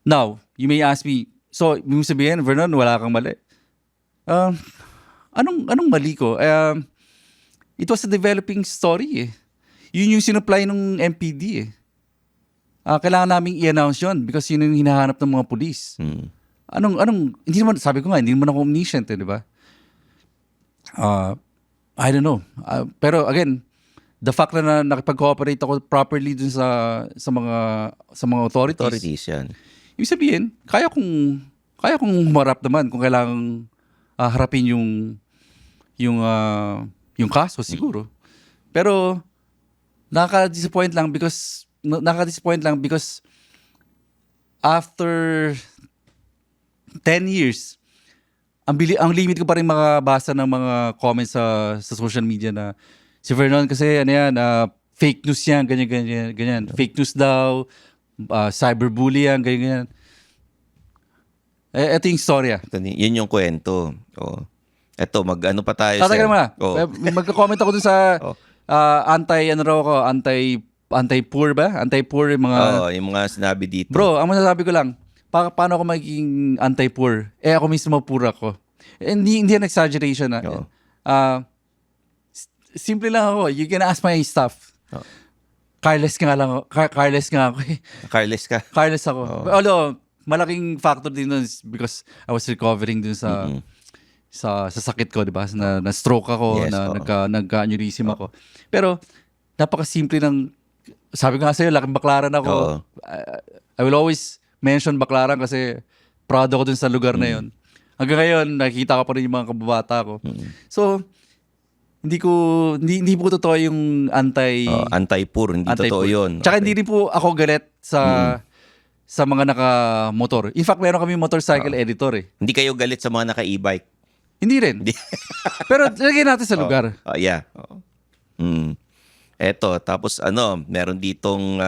Now, you may ask me, so, ibig sabihin, Vernon, wala kang mali. Anong mali ko? It was a developing story eh. Yun yung sinupply ng MPD eh. Kailangan naming i-announce yun because yun yung hinahanap ng mga pulis. Hindi naman, sabi ko nga, hindi naman ako omniscient eh, di ba? I don't know. Pero again, the fact na nakipag-cooperate ako properly dun sa mga authorities yan. Ibig sabihin, kaya kong humarap naman kung kailangang harapin yung kaso siguro. Pero nakaka-disappoint lang because after 10 years, ang limit ko pa rin makabasa ng mga comments sa social media na si Vernon kasi fake news yan, ganyan. Fake news daw, cyberbully yan, ganyan. Ito yung storya. Yun yung kwento. Oh. Eto, mag-ano pa tayo. Tatagal mo na. Oh. Magka-comment ako dun sa anti-poor ba? Anti-poor yung mga... yung mga sinabi dito. Bro, ang masasabi ko lang, paano ako magiging anti-poor? Ako mismo poor ako. Hindi yan exaggeration. Simple lang ako. You can ask my staff. Careless nga ako. Careless ka? Careless ako. Although, malaking factor din nun is because I was recovering dun sa sakit ko, di ba? Na stroke ako, yes, nagka-aneurysm ako. Pero, napaka-simple ng, sabi ko nga sa'yo, laking baklaran ako. I will always mention baklaran kasi proud ako dun sa lugar na yun. Hanggang ngayon, nakikita ko pa rin yung mga kababata ko. So, hindi po totoo yung anti-poor, hindi totoo yun. Tsaka hindi rin po ako galit sa mga naka-motor. In fact, meron kami motorcycle editor eh. Hindi kayo galit sa mga naka-e-bike? Hindi rin. Pero lagay natin sa lugar. Yeah. Eto, tapos meron ditong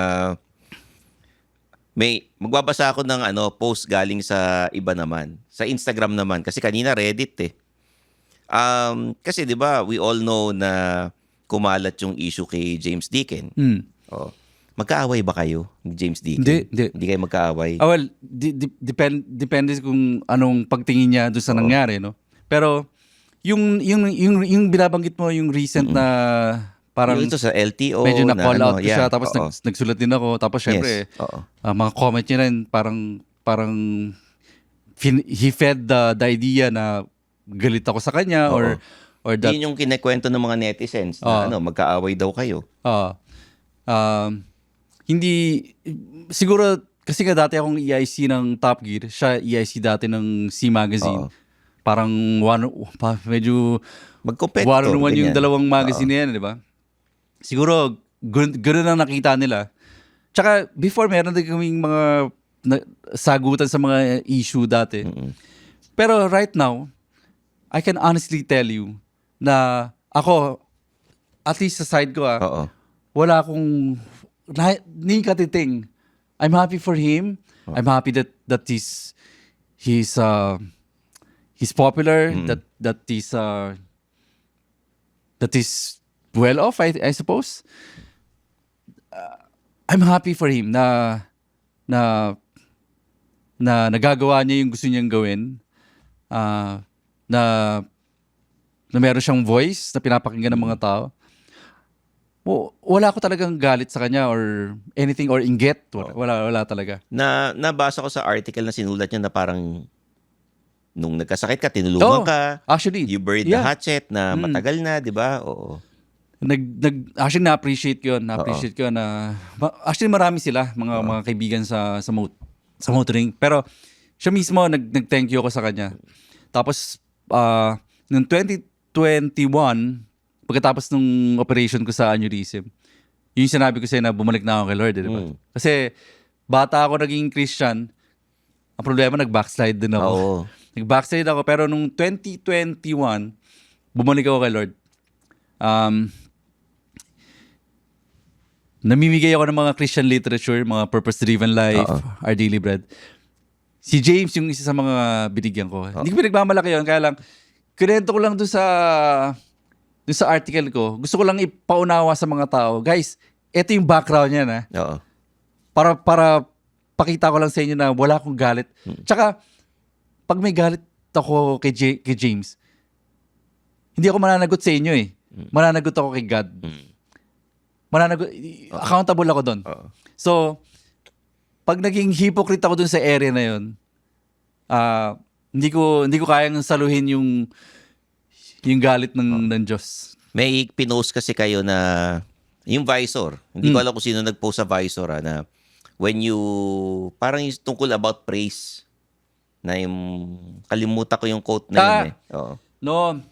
magbabasa ako ng post galing sa iba naman. Sa Instagram naman kasi kanina Reddit eh. Kasi 'di ba, we all know na kumalat yung issue kay James Deakin. Magkaaway ba kayo ni James Deakin? Hindi kayo magkaaway. Well, depende kung anong pagtingin niya doon sa nangyari, no? Pero yung binabanggit mo yung recent na parang yung ito sa LTO medyo na-call out ko siya tapos oo. nagsulat din ako tapos syempre mga comment niya rin parang he fed the idea na galit ako sa kanya or that yun yung kinekwento ng mga netizens na magkaaway daw kayo. Hindi siguro kasi nga dati akong EIC ng Top Gear, siya EIC dati ng C Magazine. Parang medyo mag-competitor one-on-one yung dalawang magazine na yan, di ba? Siguro ganoon ang nakita nila. Tsaka before meron din kaming mga sagutan sa mga issue dati. Pero right now, I can honestly tell you na ako, at least sa side ko wala akong ni katiting. I'm happy for him. I'm happy that he's popular, that he's well off, I suppose. I'm happy for him na nagagawa niya yung gusto niyang gawin. Na meron siyang voice na pinapakinggan ng mga tao. Wala ko talagang galit sa kanya or anything or inggit. Wala talaga. Nabasa ko sa article na sinulat niya na parang nung nagkasakit ka, tinulungan ka. Actually, you buried the hatchet na matagal na, di ba? Oo. Actually, na-appreciate ko yun. Na-appreciate ko na... Actually, marami sila, mga kaibigan sa motoring. Pero siya mismo, nag-thank you ako sa kanya. Tapos, noong 2021, pagkatapos nung operation ko sa aneurysm, yung sinabi ko sa'yo na bumalik na ako kay Lord, di ba? Kasi bata ako naging Christian, ang problema, nag-backslide din ako. Oo. Nag-backslide ako, pero nung 2021, bumalik ako kay Lord. Namimigay ako ng mga Christian literature, mga purpose-driven life, Our Daily Bread. Si James yung isa sa mga binigyan ko. Hindi ko pinagmamalaki yun, kaya lang, kinento ko lang doon sa article ko. Gusto ko lang ipaunawa sa mga tao. Guys, ito yung background niya na. Oo. Para pakita ko lang sa inyo na wala akong galit. Tsaka, pag may galit ako kay James, hindi ako mananagot sa inyo eh. Mananagot ako kay God. Accountable ako doon. So, pag naging hypocrite ako doon sa area na yun, hindi ko kayang saluhin yung galit ng Diyos. May pinost kasi kayo na yung Visor. Hindi ko alam kung sino nag-post sa Visor na when you, parang yung tungkol about praise. Na yung, kalimutan ko yung quote na yun eh. Oo. No,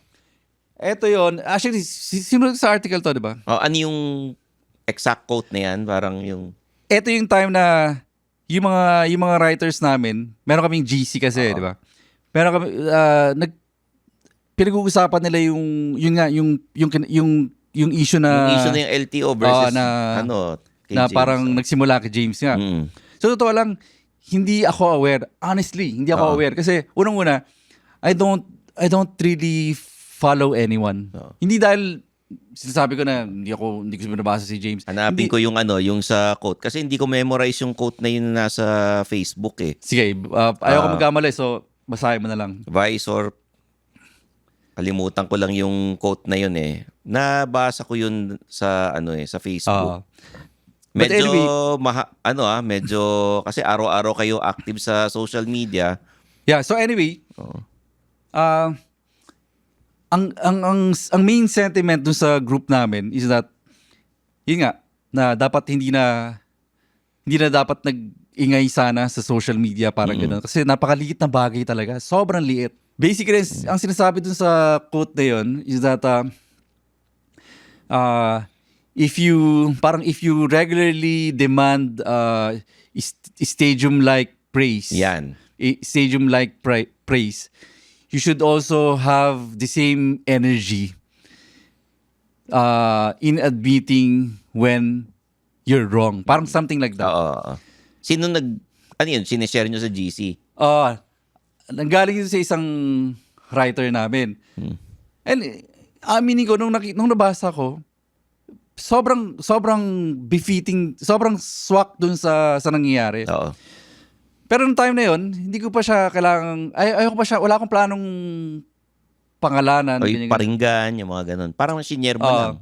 eto yun. Actually, simulat sa article to, di ba? Ano yung exact quote na yan? Parang yung... Ito yung time na yung mga writers namin, meron kaming GC kasi, di ba? Meron kami pinag-uusapan nila yung issue na yung issue na yung LTO versus kay na James. parang nagsimula kay James nga. So totoo lang, hindi ako aware. Honestly, hindi ako aware kasi unang-una, I don't really follow anyone. Hindi dahil sinasabi ko na hindi ko binabasa si James. Hanapin ko yung yung sa quote. Kasi hindi ko memorize yung quote na yun nasa Facebook eh. Sige, ayaw ko magkamali, so basahin mo na lang. Visor. Kalimutan ko lang yung quote na yun eh. Nabasa ko yun sa sa Facebook. Medyo anyway, medyo kasi araw-araw kayo active sa social media. Yeah, so anyway, ang main sentiment dun sa group namin is that yun nga na dapat hindi na dapat nag-ingay sana sa social media parang gano'n kasi napakaliit na bagay talaga, sobrang liit. Basically, ang sinasabi dun sa quote na yun is that if you regularly demand stadium-like praise, stadium-like praise, you should also have the same energy in admitting when you're wrong. Parang something like that. Sino yun? Sinishare nyo sa GC? Nanggaling yun sa isang writer namin. And aminin ko, nung nabasa ko, sobrang befitting, sobrang swak dun sa nangyayari. Pero nung time na yun, hindi ko pa siya kailangang, wala akong planong pangalanan. O yung paringgan, yung mga ganun. Parang sinyer mo lang.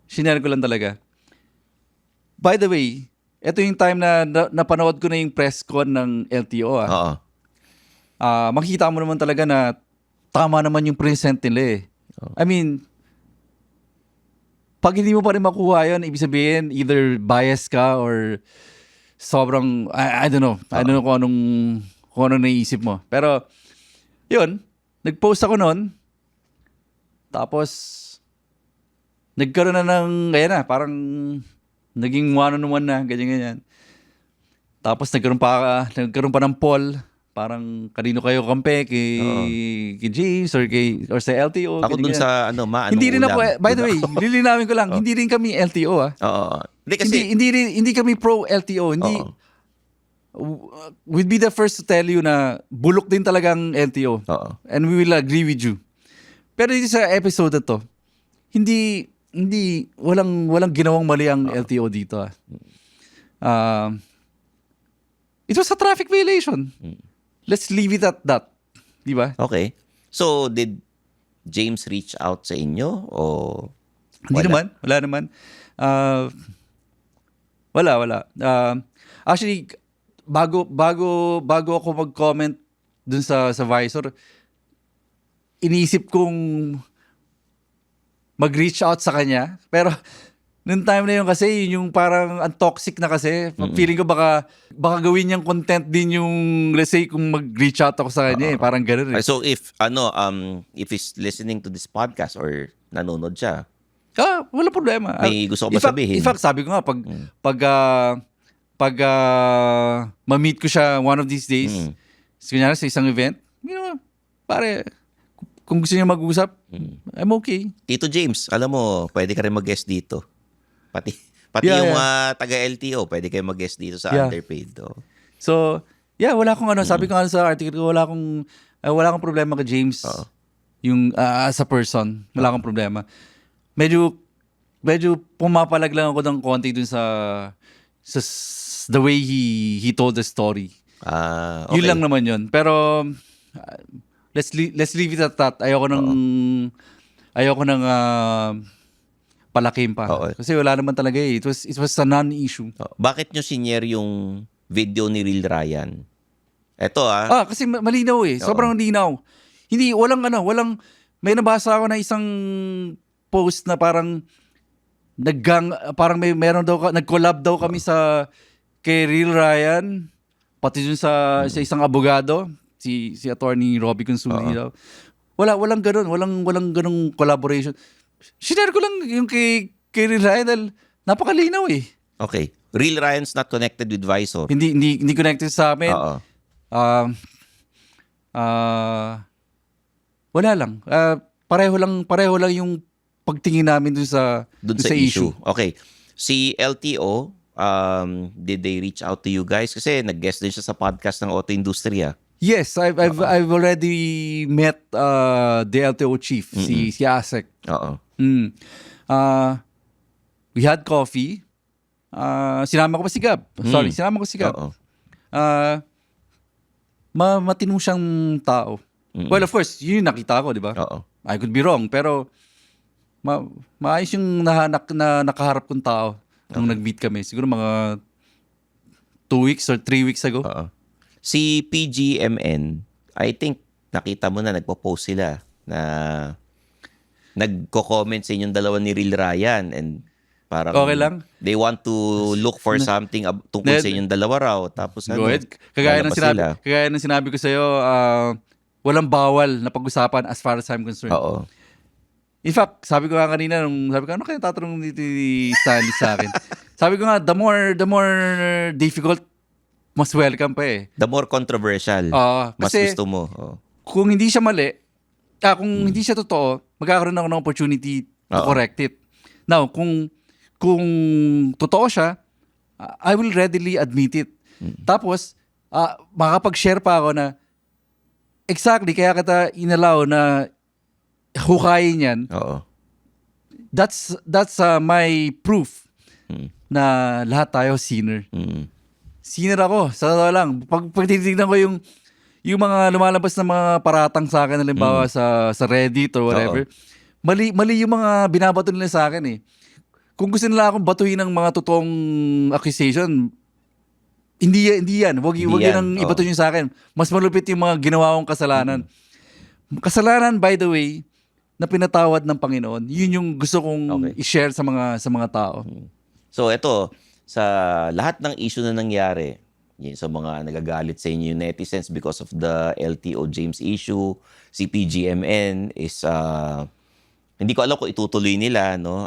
Sinyer ko lang talaga. By the way, ito yung time na napanood ko na yung press con ng LTO. Makikita mo naman talaga na tama naman yung present nila eh. I mean, pag hindi mo pa rin makuha yun, ibig sabihin, either bias ka or sobrang, I don't know. I don't know kung anong naisip mo. Pero, yun, nag-post ako noon. Tapos, nagkaroon na parang naging one-on-one na, ganyan-ganyan. Tapos, nagkaroon pa ng poll. Parang kanino kayo kampe kay James or sa LTO. Ako dun sa hindi rin ako, by the way, lilinawin ko lang, hindi rin kami LTO Hindi kasi hindi kami pro LTO. We'd be the first to tell you na bulok din talagang LTO. And we will agree with you. Pero dito sa episode na to, hindi walang ginawang mali ang LTO dito. It was a traffic violation. Let's leave it at that. Di ba? Okay. So, did James reach out sa inyo? O hindi naman. Wala naman. Wala. Actually, bago ako mag-comment dun sa Visor, iniisip kong mag-reach out sa kanya. Pero Noong time na yun kasi, yun yung parang ang toxic na kasi. Feeling ko baka gawin niyang content din yung, let's say, kung mag-reach out ako sa kanya parang ganun eh. So if he's listening to this podcast or nanonood siya, Wala problema. May gusto ko ba sabihin? In fact, sabi ko nga, pag ma-meet ko siya one of these days, kunyari sa isang event, pare, kung gusto niya mag-usap, I'm okay. Tito James, alam mo, pwede ka rin mag-guest dito. Pati Yeah, yung yeah. taga-LTO, pwede kayo mag-guest dito sa Yeah. Underpaid. Oh. So, wala akong sabi ko nga sa article ko, wala akong problema kay James. Yung as a person, wala akong problema. Medyo pumapalag lang ako ng konti dun sa the way he told the story. Okay. Yun lang naman yun. Pero let's leave it at that. Ayoko nang palakim pa. Oo. Kasi wala naman talaga eh. It was a non-issue. Bakit nyo sinare yung video ni Real Ryan? Eto Kasi malinaw eh. Sobrang linaw. Hindi, may nabasa ako na isang post na parang nag-collab daw kami kay Real Ryan, pati dun sa isang abogado, si attorney Robbie Consuli daw. Walang ganun, walang ganung collaboration. Sinare ko lang yung kay Real Ryan dahil napakalinaw eh. Okay. Real Ryan's not connected with Visor. Hindi connected sa amin. Oo. Wala lang. Pareho lang yung pagtingin namin dun sa issue. Okay. Si LTO, did they reach out to you guys? Kasi nag-guest din siya sa podcast ng Auto Industriya. Yes, I've already met the LTO chief, si Asek. Oo. We had coffee. Sinama ko pa si Gab. Sinama ko si Gab. Oo. Matino siyang tao. Well, of course, yun yung nakita ko, di ba? Oo. I could be wrong, pero maayos yung nakaharap kong tao nung nag-meet kami. Siguro mga 2 weeks or 3 weeks ago. Oo. Si PGMN, I think nakita mo na nagpo-post sila na nagko-comment sa inyong dalawa ni Real Ryan and parang Okay lang. they want to look for something tungkol sa inyong dalawa raw. Tapos Go ahead. Kagaya ng sinabi ko sa'yo, walang bawal na pag-usapan as far as I'm concerned. Oo. In fact, sabi ko nga kanina, ano kaya tatanong dito ni Stanley sa akin? Sabi ko nga, the more difficult, mas welcome pa eh. The more controversial, mas kasi gusto mo. Oo. Kung hindi siya mali, kung hindi siya totoo, magkakaroon ako ng opportunity to correct it. Now, kung totoo siya, I will readily admit it. Tapos, makakapag-share pa ako na exactly, kaya kita inalaw na hukayin yan. Oo. That's my proof na lahat tayo sinner. Sinner ako, sa totoo lang. Pag titignan ko yung mga lumalabas na mga paratang sa akin, halimbawa sa Reddit or whatever, mali yung mga binabato nila sa akin eh. Kung gusto nila akong batuhin ng mga totoong accusation, hindi yan. Huwag yan ang ibato nyo sa akin. Mas malupit yung mga ginawa kong kasalanan. Kasalanan, by the way, na pinatawad ng Panginoon, yun yung gusto kong i-share sa mga tao. So, ito, sa lahat ng issue na nangyari, yun, sa mga nagagalit sa inyo yung netizens because of the LTO James issue, si PGMN is, hindi ko alam kung itutuloy nila, no?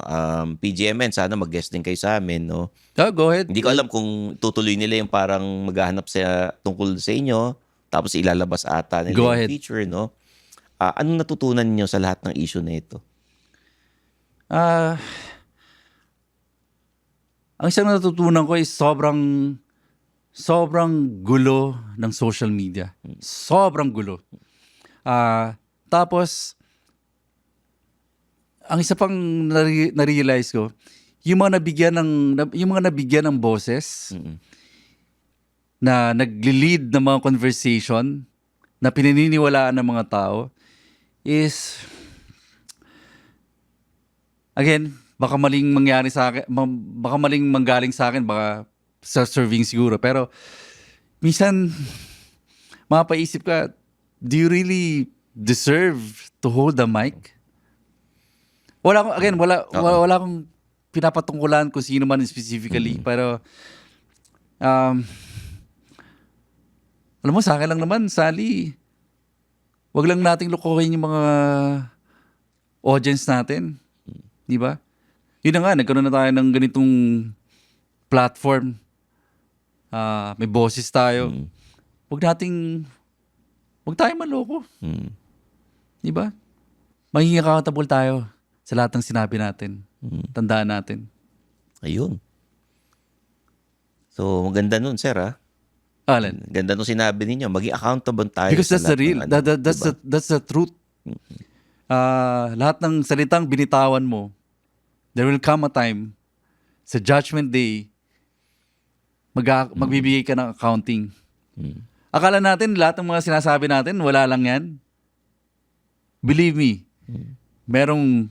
PGMN, sana mag-guest din kayo sa amin, no? Go ahead. Hindi ko alam kung tutuloy nila yung parang maghahanap tungkol sa inyo, tapos ilalabas ata nila yung feature, no? Anong natutunan niyo sa lahat ng issue na ito? Ang isang natutunan ko is sobrang gulo ng social media. Sobrang gulo. Tapos, ang isa pang na-realize ko, yung mga nabigyan ng boses na nagli-lead ng mga conversation na pinaniniwalaan ng mga tao is, again, baka maling mangyari sa akin, baka maling manggaling sa akin, baka self-serving siguro. Pero minsan, mapaisip ka, do you really deserve to hold the mic? Wala akong pinapatungkulan kung sino man specifically. Pero, alam mo, sa akin lang naman, Sally, wag lang nating lukuhin yung mga audience natin. Di ba? Yun na nga, nagkaroon na tayo ng ganitong platform. May boses tayo. Wag tayong maloko. Di ba? Magiging accountable tayo sa lahat ng sinabi natin. Tandaan natin. Ayun. So, maganda nun, sir, ha? Alan. Ganda nung sinabi ninyo. Maging accountable tayo. Because sa that's the lahat real. ng ano, That's the truth. Lahat ng salitang binitawan mo, there will come a time sa Judgment Day, magbibigay ka ng accounting. Akala natin lahat ng mga sinasabi natin, wala lang yan. Believe me, merong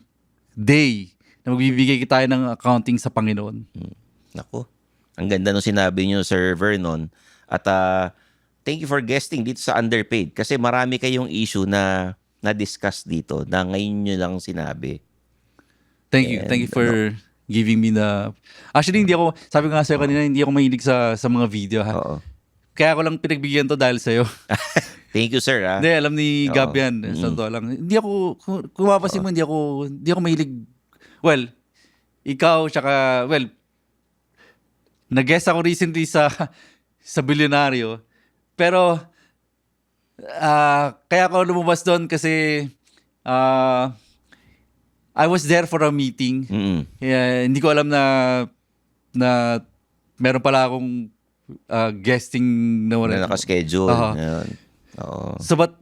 day na magbibigay tayo ng accounting sa Panginoon. Naku. Ang ganda nung sinabi niyo, Sir Vernon. At thank you for guesting dito sa Underpaid. Kasi marami kayong issue na na-discuss dito na ngayon nyo lang sinabi. Thank you. Thank you for giving me the... Actually, sabi ko nga sa'yo kanina, hindi ako mahilig sa mga video. Ha? Oo. Kaya ako lang pinagbigyan to dahil sa'yo. Thank you, sir. Hindi, alam ni Gab yan. Sa totoo lang. Hindi ako, kung mapasin mo, hindi ako mahilig. Well, ikaw, tsaka, nag-guest ako recently sa Bilyonaryo. Pero, kaya ako lumabas doon kasi I was there for a meeting. Kaya, hindi ko alam na meron pala akong guesting na nakaschedule. Oo. So, but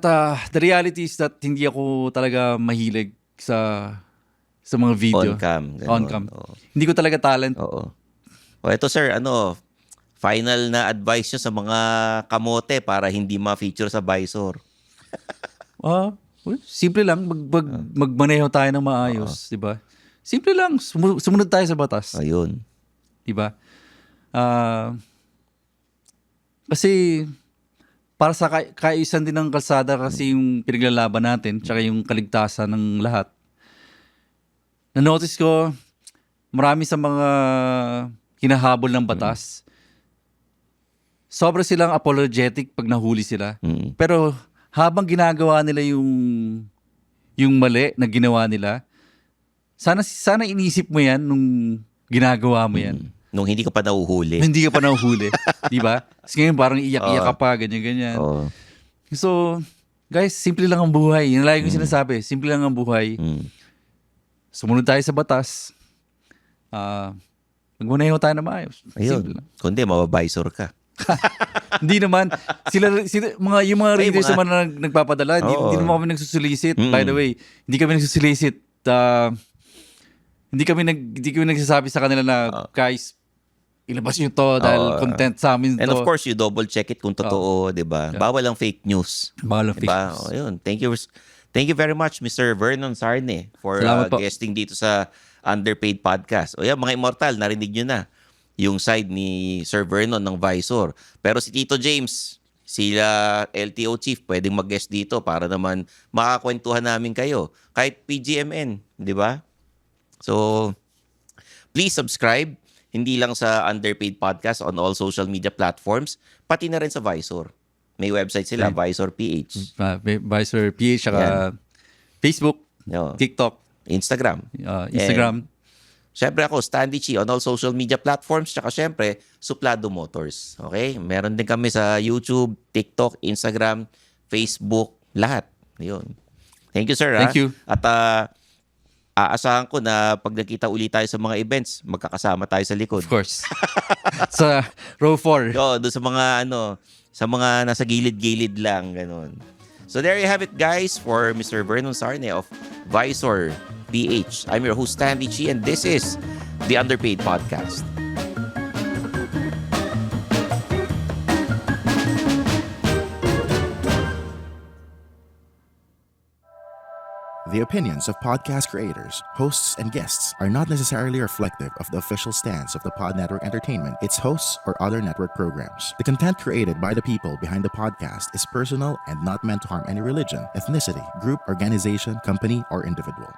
the reality is that hindi ako talaga mahilig sa mga video. On cam. Hindi ko talaga talent. Oo. O ito, sir, final na advice nyo sa mga kamote para hindi ma-feature sa Visor. Simple lang. Magmaneho tayo ng maayos. Diba? Simple lang. Sumunod tayo sa batas. Ayun. Diba? Kasi para sa kaayusan din ng kalsada kasi yung pinaglalaban natin tsaka yung kaligtasan ng lahat. Na-notice ko marami sa mga hinahabol ng batas. Sobra silang apologetic pag nahuli sila. Pero habang ginagawa nila yung mali na ginawa nila, sana inisip mo yan nung ginagawa mo yan. Nung hindi ka pa nahuhuli. Hindi ka pa nahuhuli. Di ba? Kasi ngayon parang iyak-iyak ka pa, ganyan-ganyan. So, guys, simple lang ang buhay. Yung lagi kong sinasabi, simple lang ang buhay. Sumunod tayo sa batas. Magmaneho tayo na maayos. Ayun. Kundi, mabavisor ka. Hindi naman. Yung mga readers naman na nagpapadala, hindi naman kami nagsusulisit. By the way, hindi kami nagsusulisit. Hindi kami nagsasabi sa kanila na, guys, ilabas nyo to dahil content sa amin to. And of course, you double check it kung totoo, di ba? Bawal ang fake news. Bawal ang fake news. Ayun. Thank you very much, Mr. Vernon Sarne, for guesting dito sa Underpaid Podcast. O yan, mga immortal, narinig nyo na yung side ni Sir Vernon ng Visor. Pero si Tito James, sila LTO Chief, pwedeng mag-guest dito para naman makakwentuhan namin kayo. Kahit PGMN, di ba? So, please subscribe. Hindi lang sa Underpaid Podcast on all social media platforms, pati na rin sa Visor. May website sila, Visor PH. Visor PH, saka Facebook, TikTok, Instagram. Siyempre ako, Stanley Chi on all social media platforms, tsaka siyempre, Suplado Motors. Okay? Meron din kami sa YouTube, TikTok, Instagram, Facebook, lahat. Ayun. Thank you, sir. Thank you. At aasahan ko na pag nakita ulit tayo sa mga events, magkakasama tayo sa likod. Of course. Sa row 4. Doon sa mga sa mga nasa gilid-gilid lang, ganun. So there you have it, guys, for Mr. Vernon Sarne of Visor PH. I'm your host, Stanley Chi, and this is the Underpaid Podcast. The opinions of podcast creators, hosts, and guests are not necessarily reflective of the official stance of the Pod Network Entertainment, its hosts, or other network programs. The content created by the people behind the podcast is personal and not meant to harm any religion, ethnicity, group, organization, company, or individual.